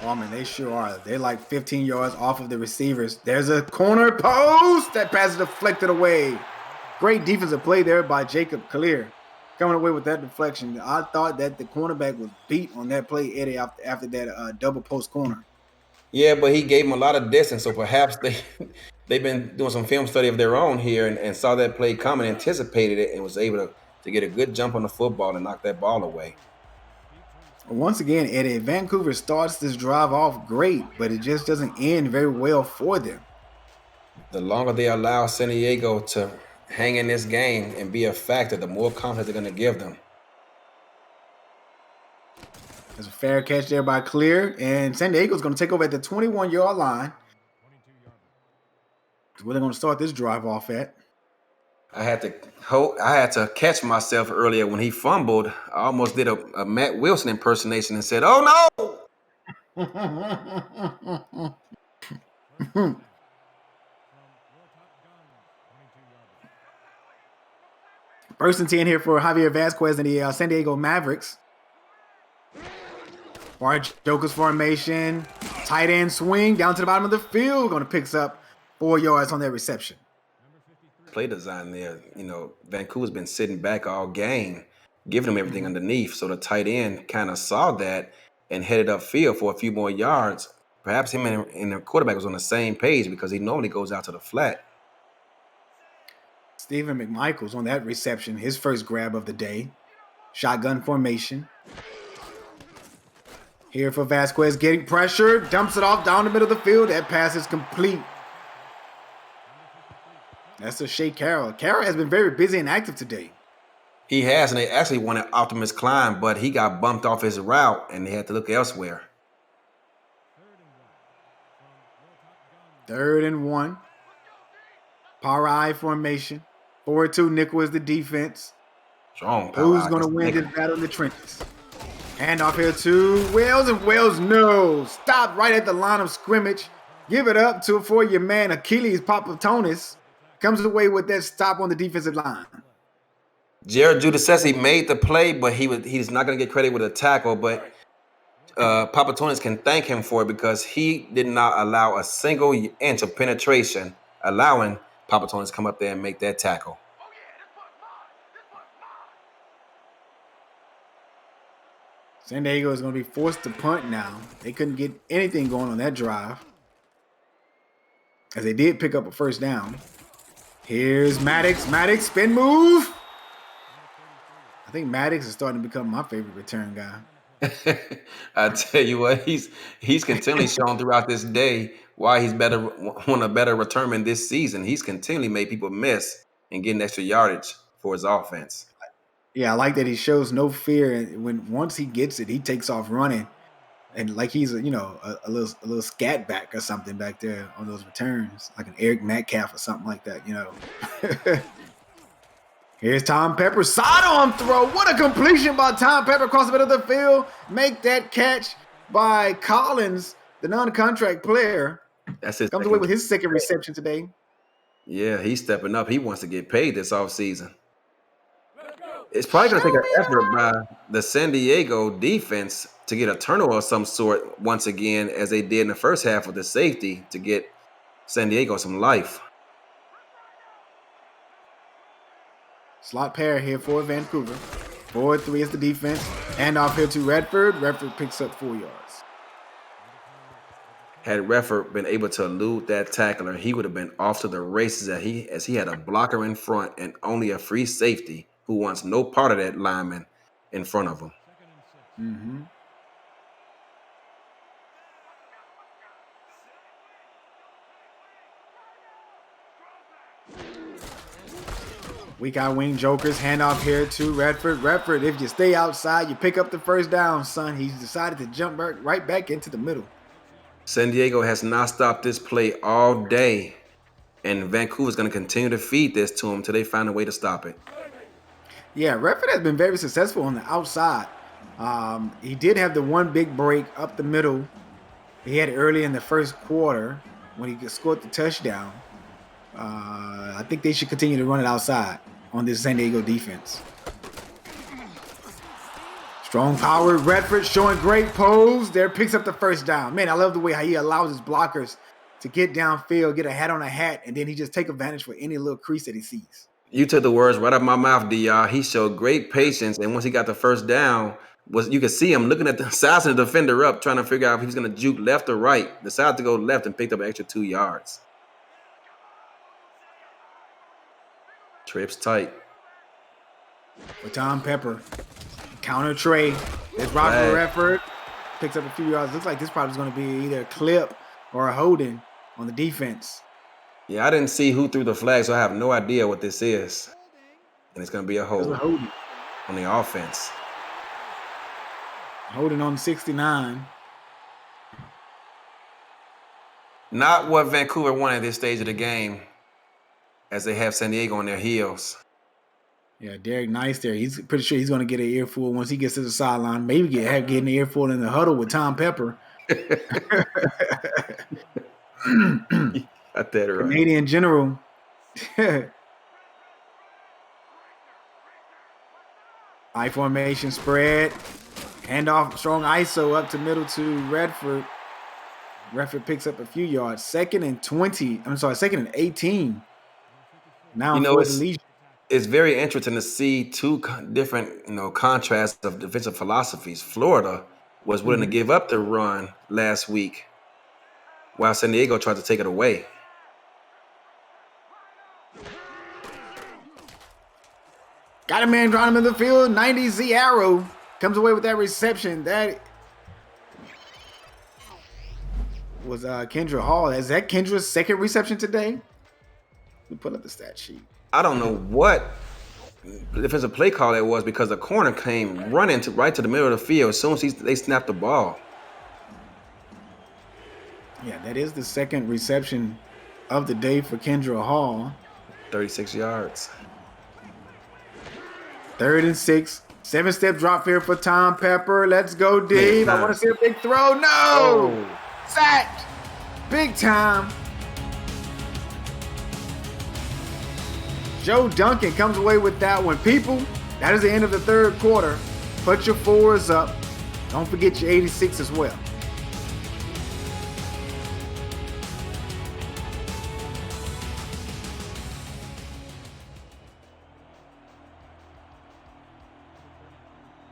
Oh, man, they sure are. They're like 15 yards off of the receivers. There's a corner post. That pass is deflected away. Great defensive play there by Jacob Clear. Coming away with that deflection. I thought that the cornerback was beat on that play, Eddie, after that double post corner. Yeah, but he gave him a lot of distance, so perhaps they've been doing some film study of their own here and saw that play coming, anticipated it, and was able to get a good jump on the football and knock that ball away. Once again, Eddie, Vancouver starts this drive off great, but it just doesn't end very well for them. The longer they allow San Diego to hang in this game and be a factor, the more confidence they're going to give them. There's a fair catch there by Clear, and San Diego's going to take over at the 21-yard line. That's where they're going to start this drive off at. I had to catch myself earlier when he fumbled. I almost did a Matt Wilson impersonation and said, "Oh no!" First and 10 here for Javier Vasquez and the San Diego Mavericks. Large Joker's formation. Tight end swing down to the bottom of the field. Going to pick up 4 yards on that reception. Play design there. Vancouver's been sitting back all game, giving them everything underneath. So the tight end kind of saw that and headed upfield for a few more yards. Perhaps him and the quarterback was on the same page because he normally goes out to the flat. Stephen McMichael's on that reception, his first grab of the day. Shotgun formation. Here for Vasquez, getting pressure, dumps it off down the middle of the field. That pass is complete. That's a Shea Carroll. Carroll has been very busy and active today. He has, and they actually wanted Optimus Climb, but he got bumped off his route, and they had to look elsewhere. 3rd and 1. Power I formation. 4-2 nickel is the defense. Strong power. Who's going to win this battle in the trenches? Hand off here to Wells, and Wells no. Stop right at the line of scrimmage. Give it up for your man Achilles Papatonis. Comes away with that stop on the defensive line. Jared Giudice made the play, but he's not going to get credit with a tackle. But Papatonis can thank him for it because he did not allow a single inch of penetration, allowing Papatonis to come up there and make that tackle. San Diego is going to be forced to punt now. They couldn't get anything going on that drive, as they did pick up a first down. Here's Maddox. Maddox, spin move. I think Maddox is starting to become my favorite return guy. I tell you what, he's continually shown throughout this day why he's one of the better returnmen this season. He's continually made people miss and getting extra yardage for his offense. Yeah, I like that he shows no fear, and once he gets it, he takes off running, and like he's a little scat back or something back there on those returns, like an Eric Metcalf or something like that, Here's Tom Pepper, sidearm throw. What a completion by Tom Pepper across the middle of the field. Make that catch by Collins, the non-contract player. That's his comes away with his second reception today. Yeah, he's stepping up. He wants to get paid this offseason. It's probably going to take an effort by the San Diego defense to get a turnover of some sort once again, as they did in the first half with the safety, to get San Diego some life. Slot pair here for Vancouver. 4-3 is the defense. Hand off here to Redford. Redford picks up 4 yards. Had Redford been able to elude that tackler, he would have been off to the races as he had a blocker in front and only a free safety who wants no part of that lineman in front of him. Mm-hmm. Weak out wing Jokers. Hand off here to Redford. Redford, if you stay outside, you pick up the first down, son. He's decided to jump right back into the middle. San Diego has not stopped this play all day, and Vancouver's going to continue to feed this to them until they find a way to stop it. Yeah, Redford has been very successful on the outside. He did have the one big break up the middle. He had it early in the first quarter when he scored the touchdown. I think they should continue to run it outside on this San Diego defense. Strong power, Redford showing great pose. There, picks up the first down. Man, I love the way how he allows his blockers to get downfield, get a hat on a hat, and then he just take advantage for any little crease that he sees. You took the words right out of my mouth, DR. He showed great patience, and once he got the first down, you could see him looking at the size of the defender up, trying to figure out if he was going to juke left or right. Decided to go left and picked up an extra 2 yards. Trips tight. For Tom Pepper, counter tray. There's Roger Redford, picks up a few yards. Looks like this probably is going to be either a clip or a holding on the defense. Yeah, I didn't see who threw the flag, so I have no idea what this is. And it's going to be a hold on the offense. Holding on 69. Not what Vancouver wanted at this stage of the game, as they have San Diego on their heels. Yeah, Derek Nice there. He's pretty sure he's going to get an earful once he gets to the sideline. Maybe get an earful in the huddle with Tom Pepper. Got that right. Canadian General. I formation spread. Handoff, strong ISO up to middle to Redford. Redford picks up a few yards. Second and 18. Now it's very interesting to see two different, contrasts of defensive philosophies. Florida was willing to give up the run last week, while San Diego tried to take it away. Got a man drawing him in the field. 90 Z Arrow comes away with that reception. That was Kendra Hall. Is that Kendra's second reception today? Let me pull up the stat sheet. I don't know what defensive play call it was, because the corner came running right to the middle of the field as soon as they snapped the ball. Yeah, that is the second reception of the day for Kendra Hall. 36 yards. 3rd and 6. 7-step drop here for Tom Pepper. Let's go, Dave. I want to see a big throw. No! Oh. Sacked. Big time. Joe Duncan comes away with that one. People, that is the end of the third quarter. Put your 4s up. Don't forget your 86 as well.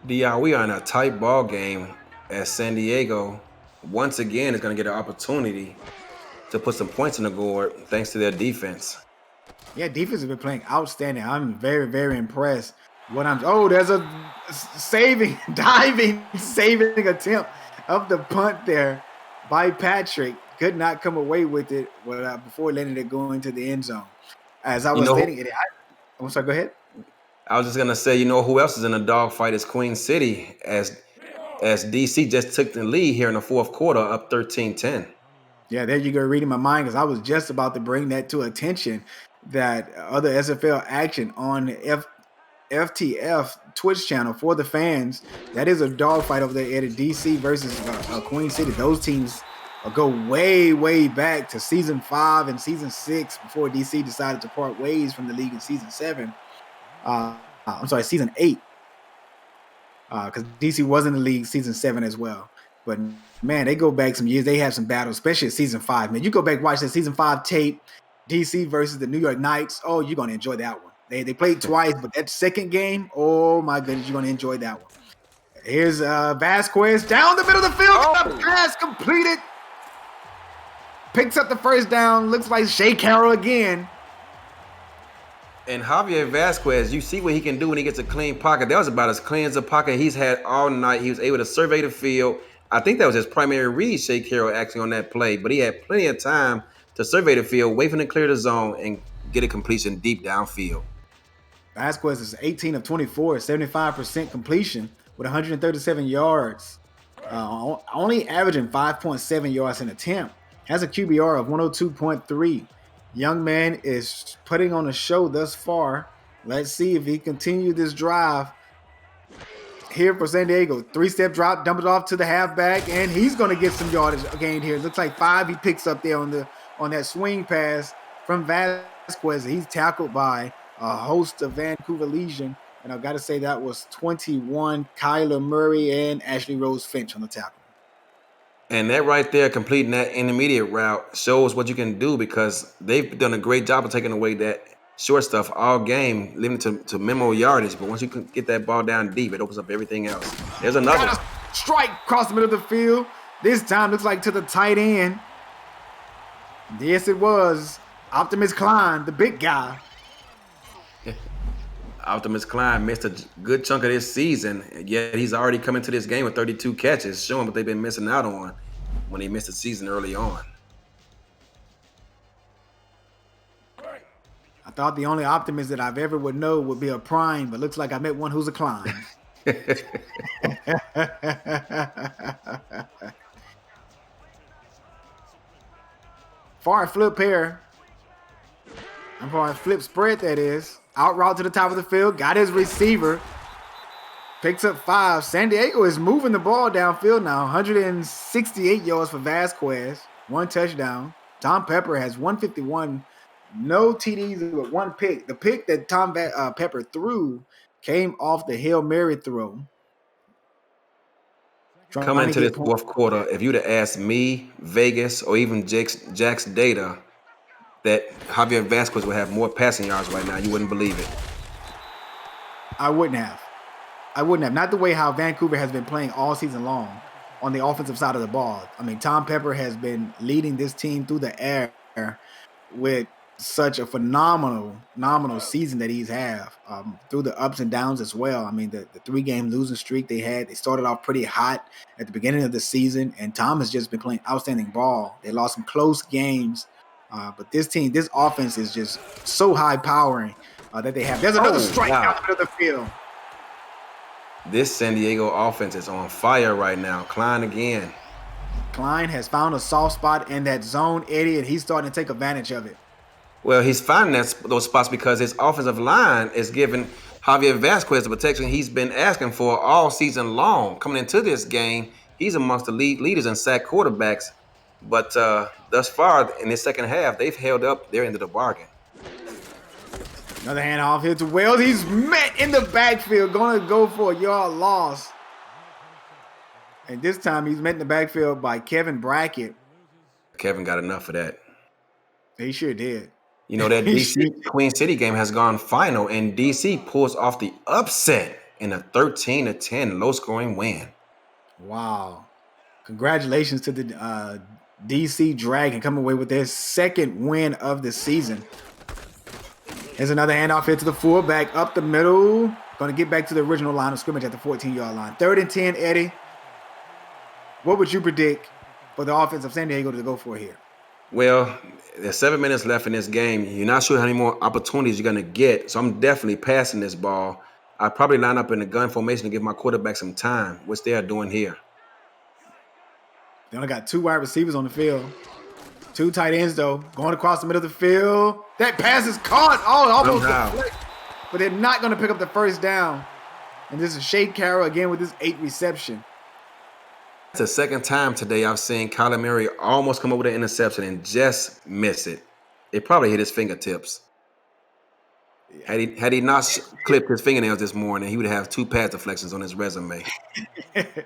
DR, we are in a tight ball game as San Diego once again is going to get an opportunity to put some points on the board thanks to their defense. Yeah, defense has been playing outstanding. I'm very, very impressed. There's a diving attempt of the punt there by Patrick. Could not come away with it before letting it go into the end zone. As I was stating it, I'm sorry, go ahead. I was just gonna say, who else is in a dogfight is Queen City, as DC just took the lead here in the fourth quarter, up 13-10. Yeah, there you go, reading my mind, because I was just about to bring that to attention, that other SFL action on FTF Twitch channel for the fans. That is a dogfight over there at DC versus Queen City. Those teams go way, way back to season 5 and season 6 before DC decided to part ways from the league in season 7. Season 8. Because DC was in the league season 7 as well. But man, they go back some years. They have some battles, especially at season 5. Man, you go back and watch that season 5 tape, DC versus the New York Knights. Oh, you're gonna enjoy that one. They played twice, but that second game, oh my goodness, you're gonna enjoy that one. Here's Vasquez down the middle of the field. Pass completed. Picks up the first down. Looks like Shea Carroll again. And Javier Vasquez, you see what he can do when he gets a clean pocket. That was about as clean as a pocket he's had all night. He was able to survey the field. I think that was his primary read, Shea Carroll, actually, on that play. But he had plenty of time to survey the field, wait for him to clear the zone, and get a completion deep downfield. Vasquez is 18 of 24, 75% completion with 137 yards. only averaging 5.7 yards an attempt, has a QBR of 102.3. Young man is putting on a show thus far. Let's see if he continues this drive here for San Diego. 3-step drop, dump it off to the halfback, and he's going to get some yardage gained here. Looks like 5 he picks up there on that swing pass from Vasquez. He's tackled by a host of Vancouver Legion. And I've got to say that was 21 Kyler Murray and Ashley Rose Finch on the tackle. And that right there, completing that intermediate route, shows what you can do, because they've done a great job of taking away that short stuff all game, limited to minimal yardage. But once you can get that ball down deep, it opens up everything else. There's another got a strike across the middle of the field. This time looks like to the tight end. Yes, it was Optimus Klein, the big guy. Optimus Klein missed a good chunk of this season, yet he's already come into this game with 32 catches, showing what they've been missing out on when they missed the season early on. I thought the only Optimus that I've ever would know would be a Prime, but looks like I met one who's a Klein. Far flip here. And for a flip spread, that is. Out route to the top of the field. Got his receiver. Picks up 5. San Diego is moving the ball downfield now. 168 yards for Vasquez. 1 touchdown. Tom Pepper has 151. No TDs but 1 pick. The pick that Tom Pepper threw came off the Hail Mary throw. Coming into this fourth quarter, if you'd have asked me, Vegas, or even Jack's data, that Javier Vasquez would have more passing yards right now, you wouldn't believe it. I wouldn't have. Not the way how Vancouver has been playing all season long on the offensive side of the ball. I mean, Tom Pepper has been leading this team through the air with such a phenomenal season that he's had through the ups and downs as well. I mean, the 3-game losing streak they had, they started off pretty hot at the beginning of the season, and Tom has just been playing outstanding ball. They lost some close games. But this offense is just so high-powering that they have. There's another strike out of the field. This San Diego offense is on fire right now. Klein again. Klein has found a soft spot in that zone, Eddie, and he's starting to take advantage of it. Well, he's finding those spots because his offensive line is giving Javier Vasquez the protection he's been asking for all season long. Coming into this game, he's amongst the leaders in sack quarterbacks. But thus far, in this second half, they've held up their end of the bargain. Another handoff here to Wells. He's met in the backfield, going to go for a yard loss. And this time, he's met in the backfield by Kevin Brackett. Kevin got enough of that. He sure did. You know, that DC Queen City game has gone final, and DC pulls off the upset in a 13-10 low-scoring win. Wow. Congratulations to the DC Dragon coming away with their second win of the season. Here's another handoff here to the fullback up the middle. Going to get back to the original line of scrimmage at the 14-yard line. 3rd and 10, Eddie. What would you predict for the offense of San Diego to go for here? Well, there's 7 minutes left in this game. You're not sure how many more opportunities you're going to get, so I'm definitely passing this ball. I'd probably line up in the gun formation to give my quarterback some time, which they are doing here. They only got 2 wide receivers on the field. 2 tight ends, though, going across the middle of the field. That pass is caught. Oh, almost deflected. But they're not going to pick up the first down. And this is Shea Carroll again with his 8th reception. It's the second time today I've seen Kyler Murray almost come up with an interception and just miss it. It probably hit his fingertips. Had he not clipped his fingernails this morning, he would have 2 pass deflections on his resume.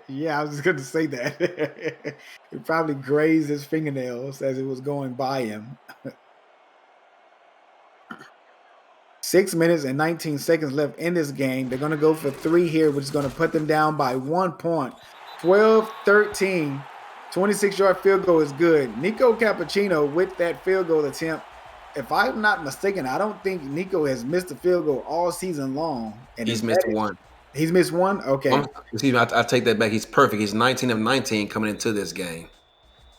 Yeah, I was just going to say that. It probably grazed his fingernails as it was going by him. 6 minutes and 19 seconds left in this game. They're going to go for 3 here, which is going to put them down by 1 point. 12-13. 26-yard field goal is good. Nico Cappuccino with that field goal attempt. If I'm not mistaken, I don't think Nico has missed a field goal all season long. And he's missed 1. He's missed 1? Okay. Excuse me, I take that back. He's perfect. He's 19 of 19 coming into this game.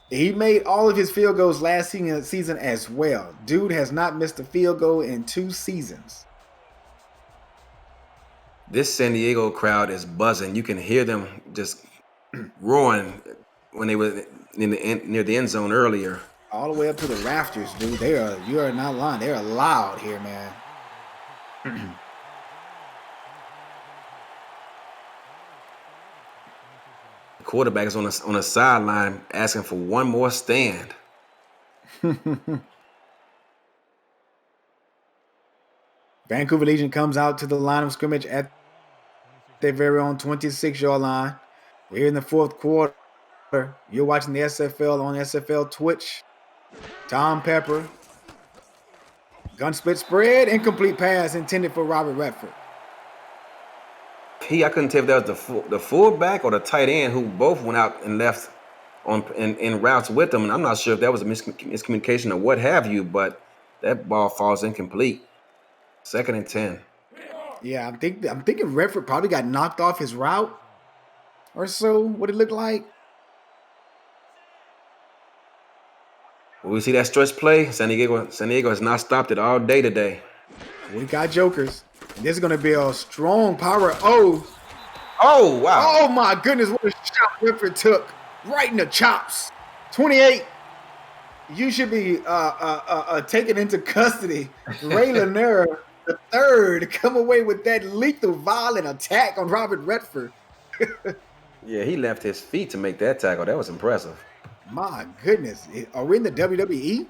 He made all of his field goals last season as well. Dude has not missed a field goal in 2 seasons. This San Diego crowd is buzzing. You can hear them just roaring when they were near the end zone earlier. All the way up to the rafters, dude. You are not lying. They are loud here, man. The quarterback is on a sideline asking for one more stand. Vancouver Legion comes out to the line of scrimmage at their very own 26-yard line. We're in the fourth quarter. You're watching the SFL on SFL Twitch. Tom Pepper. Gun split spread. Incomplete pass intended for Robert Redford. I couldn't tell if that was the fullback or the tight end who both went out and left in routes with them. And I'm not sure if that was a miscommunication or what have you, but that ball falls incomplete. 2nd and 10. Yeah, I'm thinking Redford probably got knocked off his route or so. What it looked like. Will we see that stretch play? San Diego has not stopped it all day today. We got jokers. And this is going to be a strong power. Oh, wow. Oh, my goodness. What a shot Redford took. Right in the chops. 28. You should be taken into custody. Ray Lanier, the third, come away with that lethal, violent attack on Robert Redford. Yeah, he left his feet to make that tackle. That was impressive. My goodness. Are we in the WWE?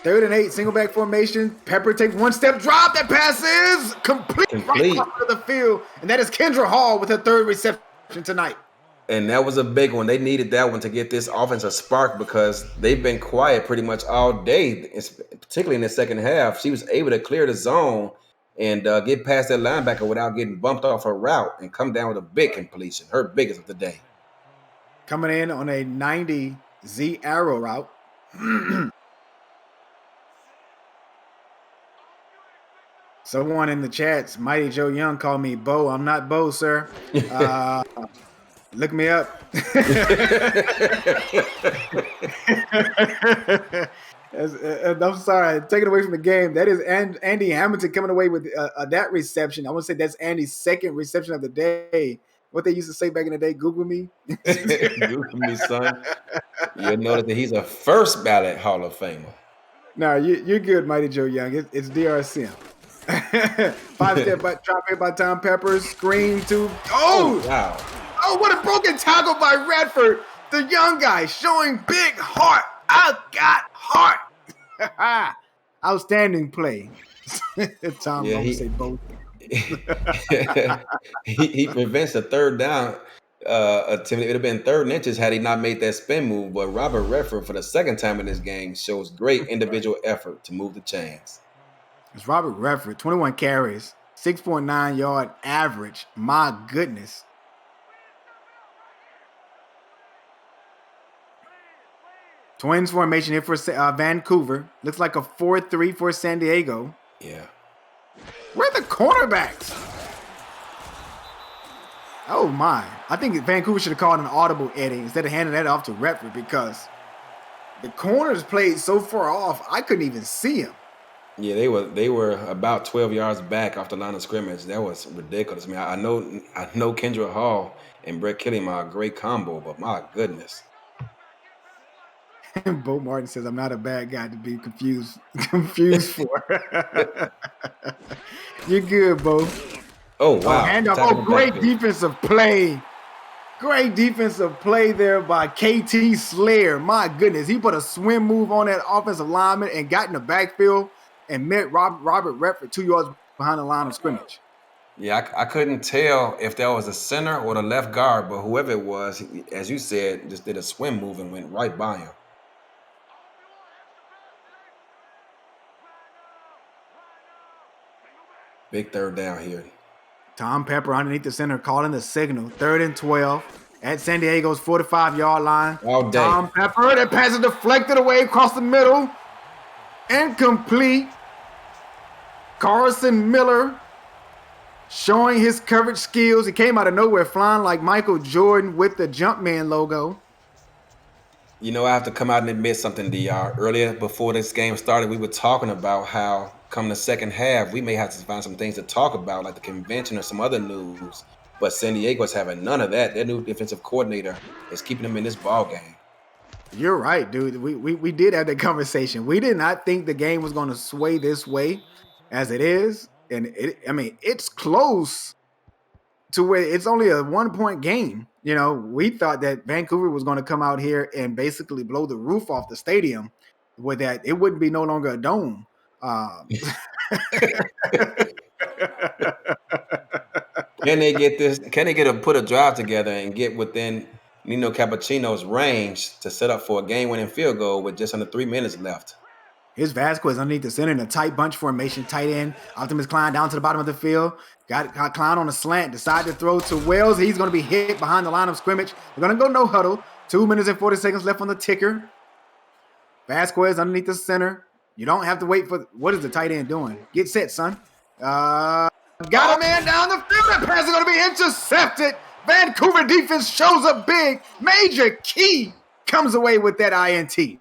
3rd and 8, single back formation. Pepper takes one step drop. That pass is complete. Right across the field. And that is Kendra Hall with her 3rd reception tonight. And that was a big one. They needed that one to get this offense a spark because they've been quiet pretty much all day, particularly in the second half. She was able to clear the zone and get past that linebacker without getting bumped off her route and come down with a big completion, her biggest of the day. Coming in on a 90 Z arrow route. Someone in the chats, Mighty Joe Young, called me Bo. I'm not Bo, sir. Look me up. I'm sorry, take it away from the game. That is Andy Hamilton coming away with that reception. I want to say that's Andy's 2nd reception of the day. What they used to say back in the day, Google me. Google me, son. You'll notice that he's a first ballot Hall of Famer. No, you're good, Mighty Joe Young. It's DRCM. 5-step drop here by Tom Pepper. Screen to wow. Oh, what a broken tackle by Redford. The young guy showing big heart. I got heart. Outstanding play. Tom, yeah, say both. he prevents a 3rd down attempt. It would have been 3rd and inches had he not made that spin move. But Robert Redford, for the 2nd time in this game, shows great individual effort to move the chains. It's Robert Redford, 21 carries, 6.9 yard average. My goodness. Twins formation here for Vancouver. Looks like a 4-3 for San Diego. Yeah. Where are the cornerbacks? Oh, my. I think Vancouver should have called an audible, Eddie, instead of handing that off to Redford because the corners played so far off, I couldn't even see him. Yeah, they were about 12 yards back off the line of scrimmage. That was ridiculous. I mean, I know Kendra Hall and Brett Killian are a great combo, but my goodness. Bo Martin says, I'm not a bad guy to be confused for. You're good, Bo. Oh, wow. Handoff. Oh, great defensive play. Great defensive play there by KT Slayer. My goodness. He put a swim move on that offensive lineman and got in the backfield and met Robert Redford 2 yards behind the line of scrimmage. Yeah, I couldn't tell if that was the center or the left guard, but whoever it was, as you said, just did a swim move and went right by him. Big 3rd down here. Tom Pepper underneath the center calling the signal. 3rd and 12 at San Diego's 45-yard line. All day. Tom Pepper, that pass is deflected away across the middle. Incomplete. Carson Miller showing his coverage skills. He came out of nowhere flying like Michael Jordan with the Jumpman logo. You know, I have to come out and admit something, DR. Earlier, before this game started, we were talking about how come the second half, we may have to find some things to talk about, like the convention or some other news. But San Diego's having none of that. Their new defensive coordinator is keeping them in this ball game. You're right, dude. We did have that conversation. We did not think the game was going to sway this way as it is. And it's close to where it's only a 1-point game. We thought that Vancouver was going to come out here and basically blow the roof off the stadium with that. It wouldn't be no longer a dome. Can they get this? Can they put a drive together and get within Nino Cappuccino's range to set up for a game-winning field goal with just under 3 minutes left? Here's Vasquez underneath the center in a tight bunch formation, tight end. Optimus Klein down to the bottom of the field. Got Klein on a slant. Decided to throw to Wells. He's going to be hit behind the line of scrimmage. We're going to go no huddle. 2 minutes and 40 seconds left on the ticker. Vasquez underneath the center. You don't have to wait for... What is the tight end doing? Get set, son. Got a man down the field. That pass is going to be intercepted. Vancouver defense shows up big. Major Key comes away with that INT.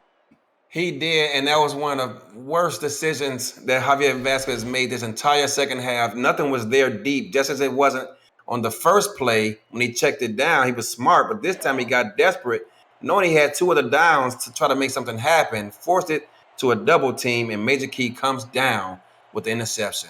He did, and that was one of the worst decisions that Javier Vasquez made this entire second half. Nothing was there deep, just as it wasn't on the first play when he checked it down. He was smart, but this time he got desperate, knowing he had 2 other downs to try to make something happen, forced it to a double team, and Major Key comes down with the interception.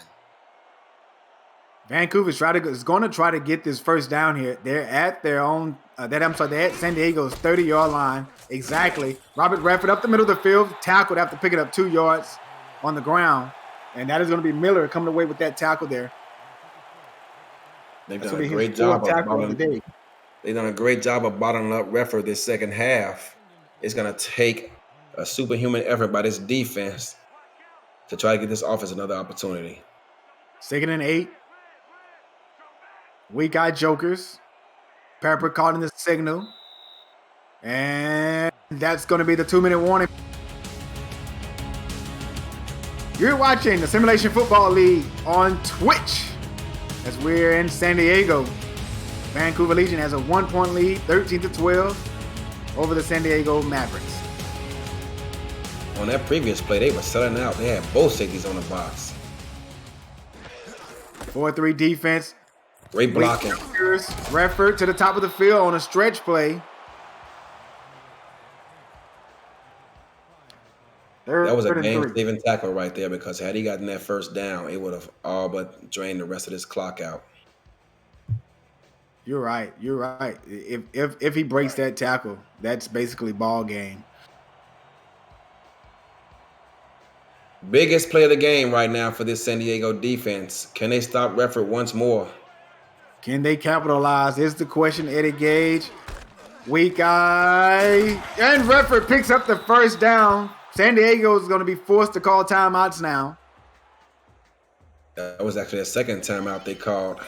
Vancouver's going to try to get this first down here. They're at their own. They're at San Diego's 30-yard line. Exactly. Robert Redford up the middle of the field, tackled after picking up 2 yards on the ground, and that is going to be Miller coming away with that tackle there. They've done a great job of bottling up Redford this second half. It's going to take a superhuman effort by this defense to try to get this offense another opportunity. 2nd and 8. Weak-eyed jokers. Pepper calling the signal. And that's going to be the 2-minute warning. You're watching the Simulation Football League on Twitch as we're in San Diego. Vancouver Legion has a 1-point lead, 13-12, over the San Diego Mavericks. On that previous play, they were selling out. They had both safeties on the box. 4-3 defense. Great blocking. Redford to the top of the field on a stretch play. That was a game-saving tackle right there, because had he gotten that first down, it would have all but drained the rest of this clock out. You're right. If he breaks that tackle, that's basically ball game. Biggest play of the game right now for this San Diego defense. Can they stop Redford once more? Can they capitalize? Is the question, Eddie Gage. Weak eye. And Redford picks up the first down. San Diego is going to be forced to call timeouts now. That was actually a second timeout they called.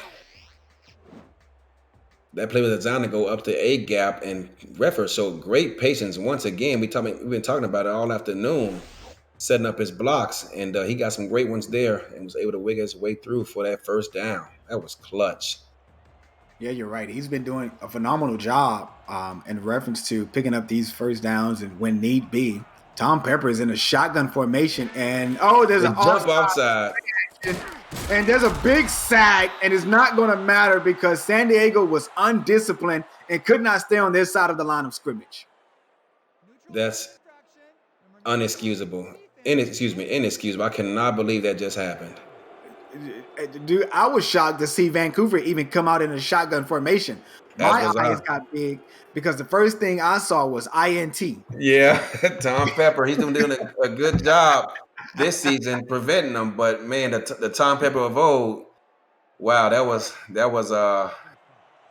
That play was designed to go up to a gap, and Redford showed great patience once again. We've been talking about it all afternoon, setting up his blocks, and he got some great ones there and was able to wiggle his way through for that first down. That was clutch. Yeah, you're right. He's been doing a phenomenal job in reference to picking up these first downs and when need be. Tom Pepper is in a shotgun formation, and there's an jump offside. And there's a big sack, and it's not going to matter because San Diego was undisciplined and could not stay on their side of the line of scrimmage. That's inexcusable. Inexcusable. I cannot believe that just happened. Dude, I was shocked to see Vancouver even come out in a shotgun formation. My eyes got big because the first thing I saw was INT. Yeah, Tom Pepper, he's been doing a good job this season preventing them. But man, the Tom Pepper of old, wow, that was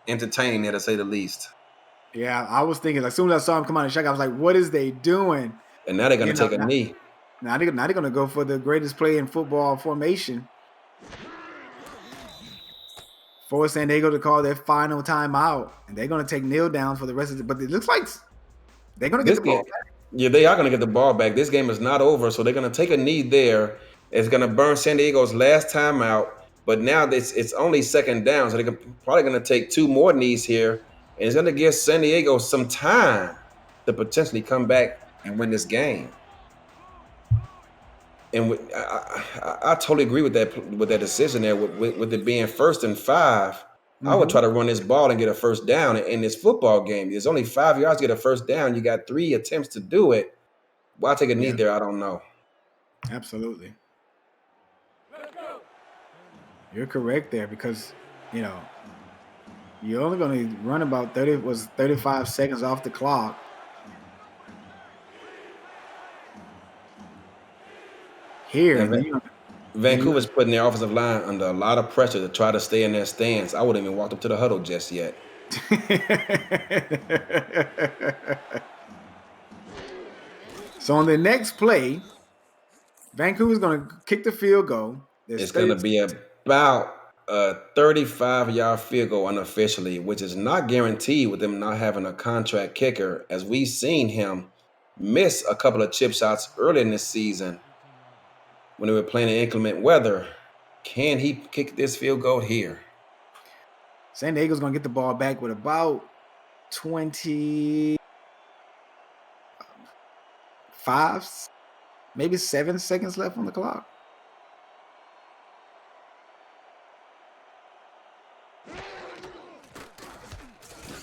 entertaining there, to say the least. Yeah, I was thinking, as soon as I saw him come out in shotgun, I was like, what is they doing? And now they're going to take a knee. Now they're going to go for the greatest play in football formation. For San Diego to call their final timeout, and they're going to take kneel down for the rest of it. But it looks like they're going to get the ball back. Yeah, they are going to get the ball back. This game is not over, so they're going to take a knee there. It's going to burn San Diego's last timeout, but now it's only second down, so they're probably going to take 2 more knees here, and it's going to give San Diego some time to potentially come back and win this game. And I totally agree with that decision there, with it being 1st and 5. I would Mm-hmm. try to run this ball and get a first down in this football game. There's only 5 yards to get a first down. You got 3 attempts to do it. Why take a knee Yeah, there? I don't know. absolutely. You're correct there because, you know, you're only going to run about 35 seconds off the clock. Here, And and then you Vancouver's putting their offensive line under a lot of pressure to try to stay in their stance. I wouldn't even walked up to the huddle just yet. So on the next play, Vancouver's going to kick the field goal. It's going to be about a 35-yard field goal unofficially, which is not guaranteed with them not having a contract kicker, as we've seen him miss a couple of chip shots early in this season when they were playing in inclement weather. Can he kick this field goal here? San Diego's going to get the ball back with about 25, maybe 7 seconds left on the clock.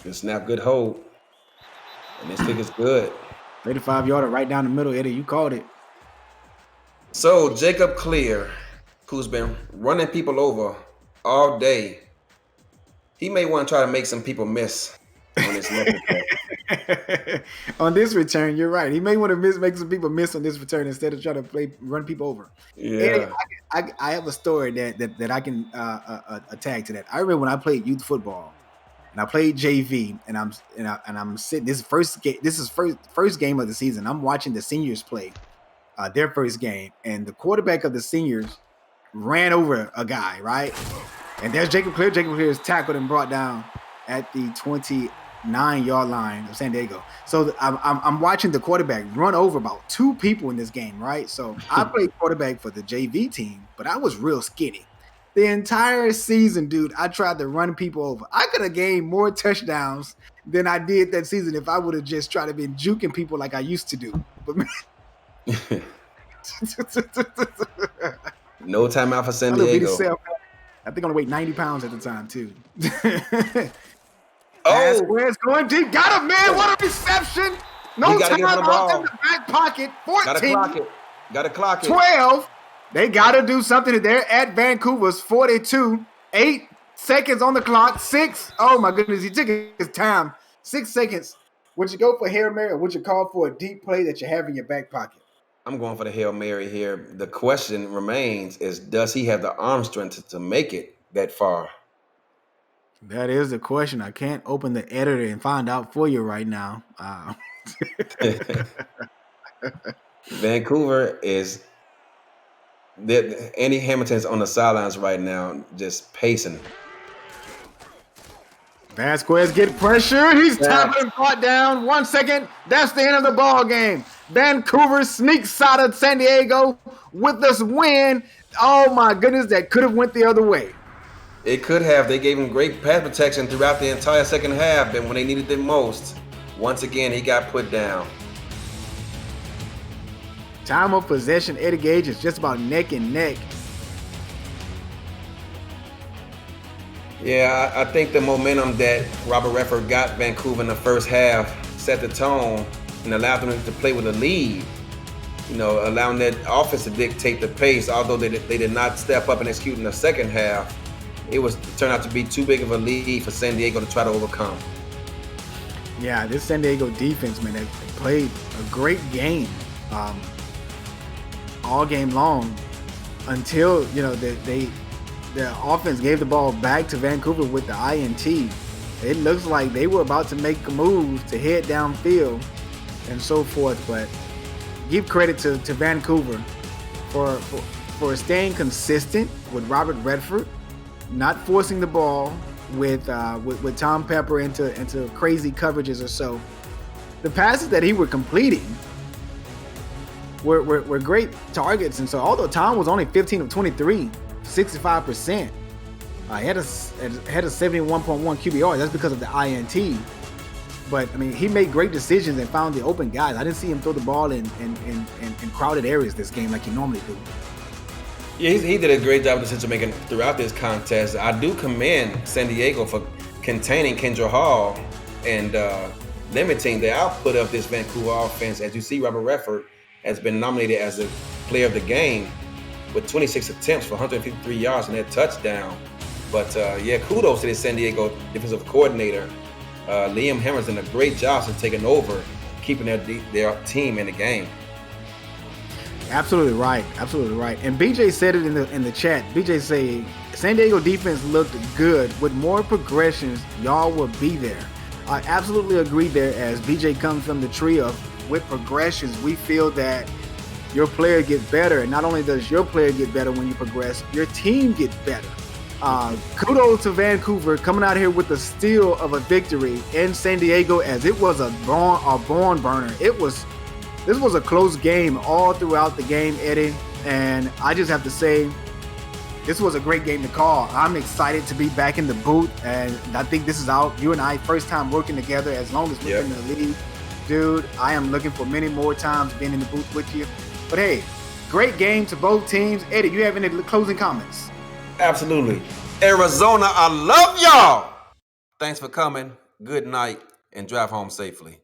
Good snap, good hold. And this kick is good. 35-yarder right down the middle, Eddie. You called it. So Jacob Clear, who's been running people over all day, he may want to try to make some people miss on his next return. On this return, you're right. He may want to make some people miss on this return instead of trying to run people over. Yeah. Eddie, I have a story that I can tag to that. I remember when I played youth football. And I played JV, and I'm sitting. This is first game of the season. I'm watching the seniors play their first game, and the quarterback of the seniors ran over a guy, right? And there's Jacob Clear. Jacob Clear is tackled and brought down at the 29-yard line of San Diego. So I'm watching the quarterback run over about 2 people in this game, right? So I played quarterback for the JV team, but I was real skinny. The entire season, dude, I tried to run people over. I could have gained more touchdowns than I did that season if I would have just tried to be juking people like I used to do. But No timeout for San Diego. I think I only weighed 90 pounds at the time, too. Oh, Square's going deep. Got him, man. What a reception. No time out in the back pocket. 14. Gotta clock it. 12. They got to do something. They're at Vancouver's 42. 8 seconds on the clock. 6. Oh, my goodness. He took his time. 6 seconds. Would you go for Hail Mary or would you call for a deep play that you have in your back pocket? I'm going for the Hail Mary here. The question remains is, does he have the arm strength to make it that far? That is the question. I can't open the editor and find out for you right now. Vancouver is... Andy Hamilton's on the sidelines right now, just pacing. Vasquez get pressure. He's tapping and caught down. 1 second. That's the end of the ball game. Vancouver sneaks out of San Diego with this win. Oh my goodness, that could have went the other way. It could have. They gave him great pass protection throughout the entire second half, but when they needed it most, once again he got put down. Time of possession, Eddie Gage is just about neck and neck. Yeah, I think the momentum that Robert Redford got Vancouver in the first half set the tone and allowed them to play with a lead. You know, allowing that offense to dictate the pace, although they did not step up and execute in the second half. It turned out to be too big of a lead for San Diego to try to overcome. Yeah, this San Diego defense, man, they played a great game. All game long until, you know, the offense gave the ball back to Vancouver with the INT. It looks like they were about to make a move to head downfield and so forth, but give credit to Vancouver for staying consistent with Robert Redford, not forcing the ball with Tom Pepper into crazy coverages or so. The passes that he was completing were great targets, and so although Tom was only 15 of 23, 65%, he had a 71.1 QBR. That's because of the INT. But I mean, he made great decisions and found the open guys. I didn't see him throw the ball in crowded areas this game like he normally do. Yeah, he did a great job of decision making throughout this contest. I do commend San Diego for containing Kendra Hall and limiting the output of this Vancouver offense. As you see, Robert Redford has been nominated as the player of the game with 26 attempts for 153 yards and that touchdown. But yeah, kudos to the San Diego defensive coordinator. Liam Hammer's done a great job since taking over, keeping their team in the game. Absolutely right. Absolutely right. And BJ said it in the chat. BJ said San Diego defense looked good. With more progressions, y'all will be there. I absolutely agree there, as BJ comes from the tree of with progressions, we feel that your player gets better. And not only does your player get better when you progress, your team gets better. Kudos to Vancouver coming out here with the steal of a victory in San Diego, as it was a barn burner. This was a close game all throughout the game, Eddie, and I just have to say this was a great game to call. I'm excited to be back in the booth, and I think this is you and I first time working together as long as we're in the league. Dude, I am looking for many more times being in the booth with you. But hey, great game to both teams. Eddie, you have any closing comments? Absolutely. Arizona, I love y'all. Thanks for coming. Good night, and drive home safely.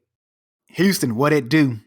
Houston, what it do?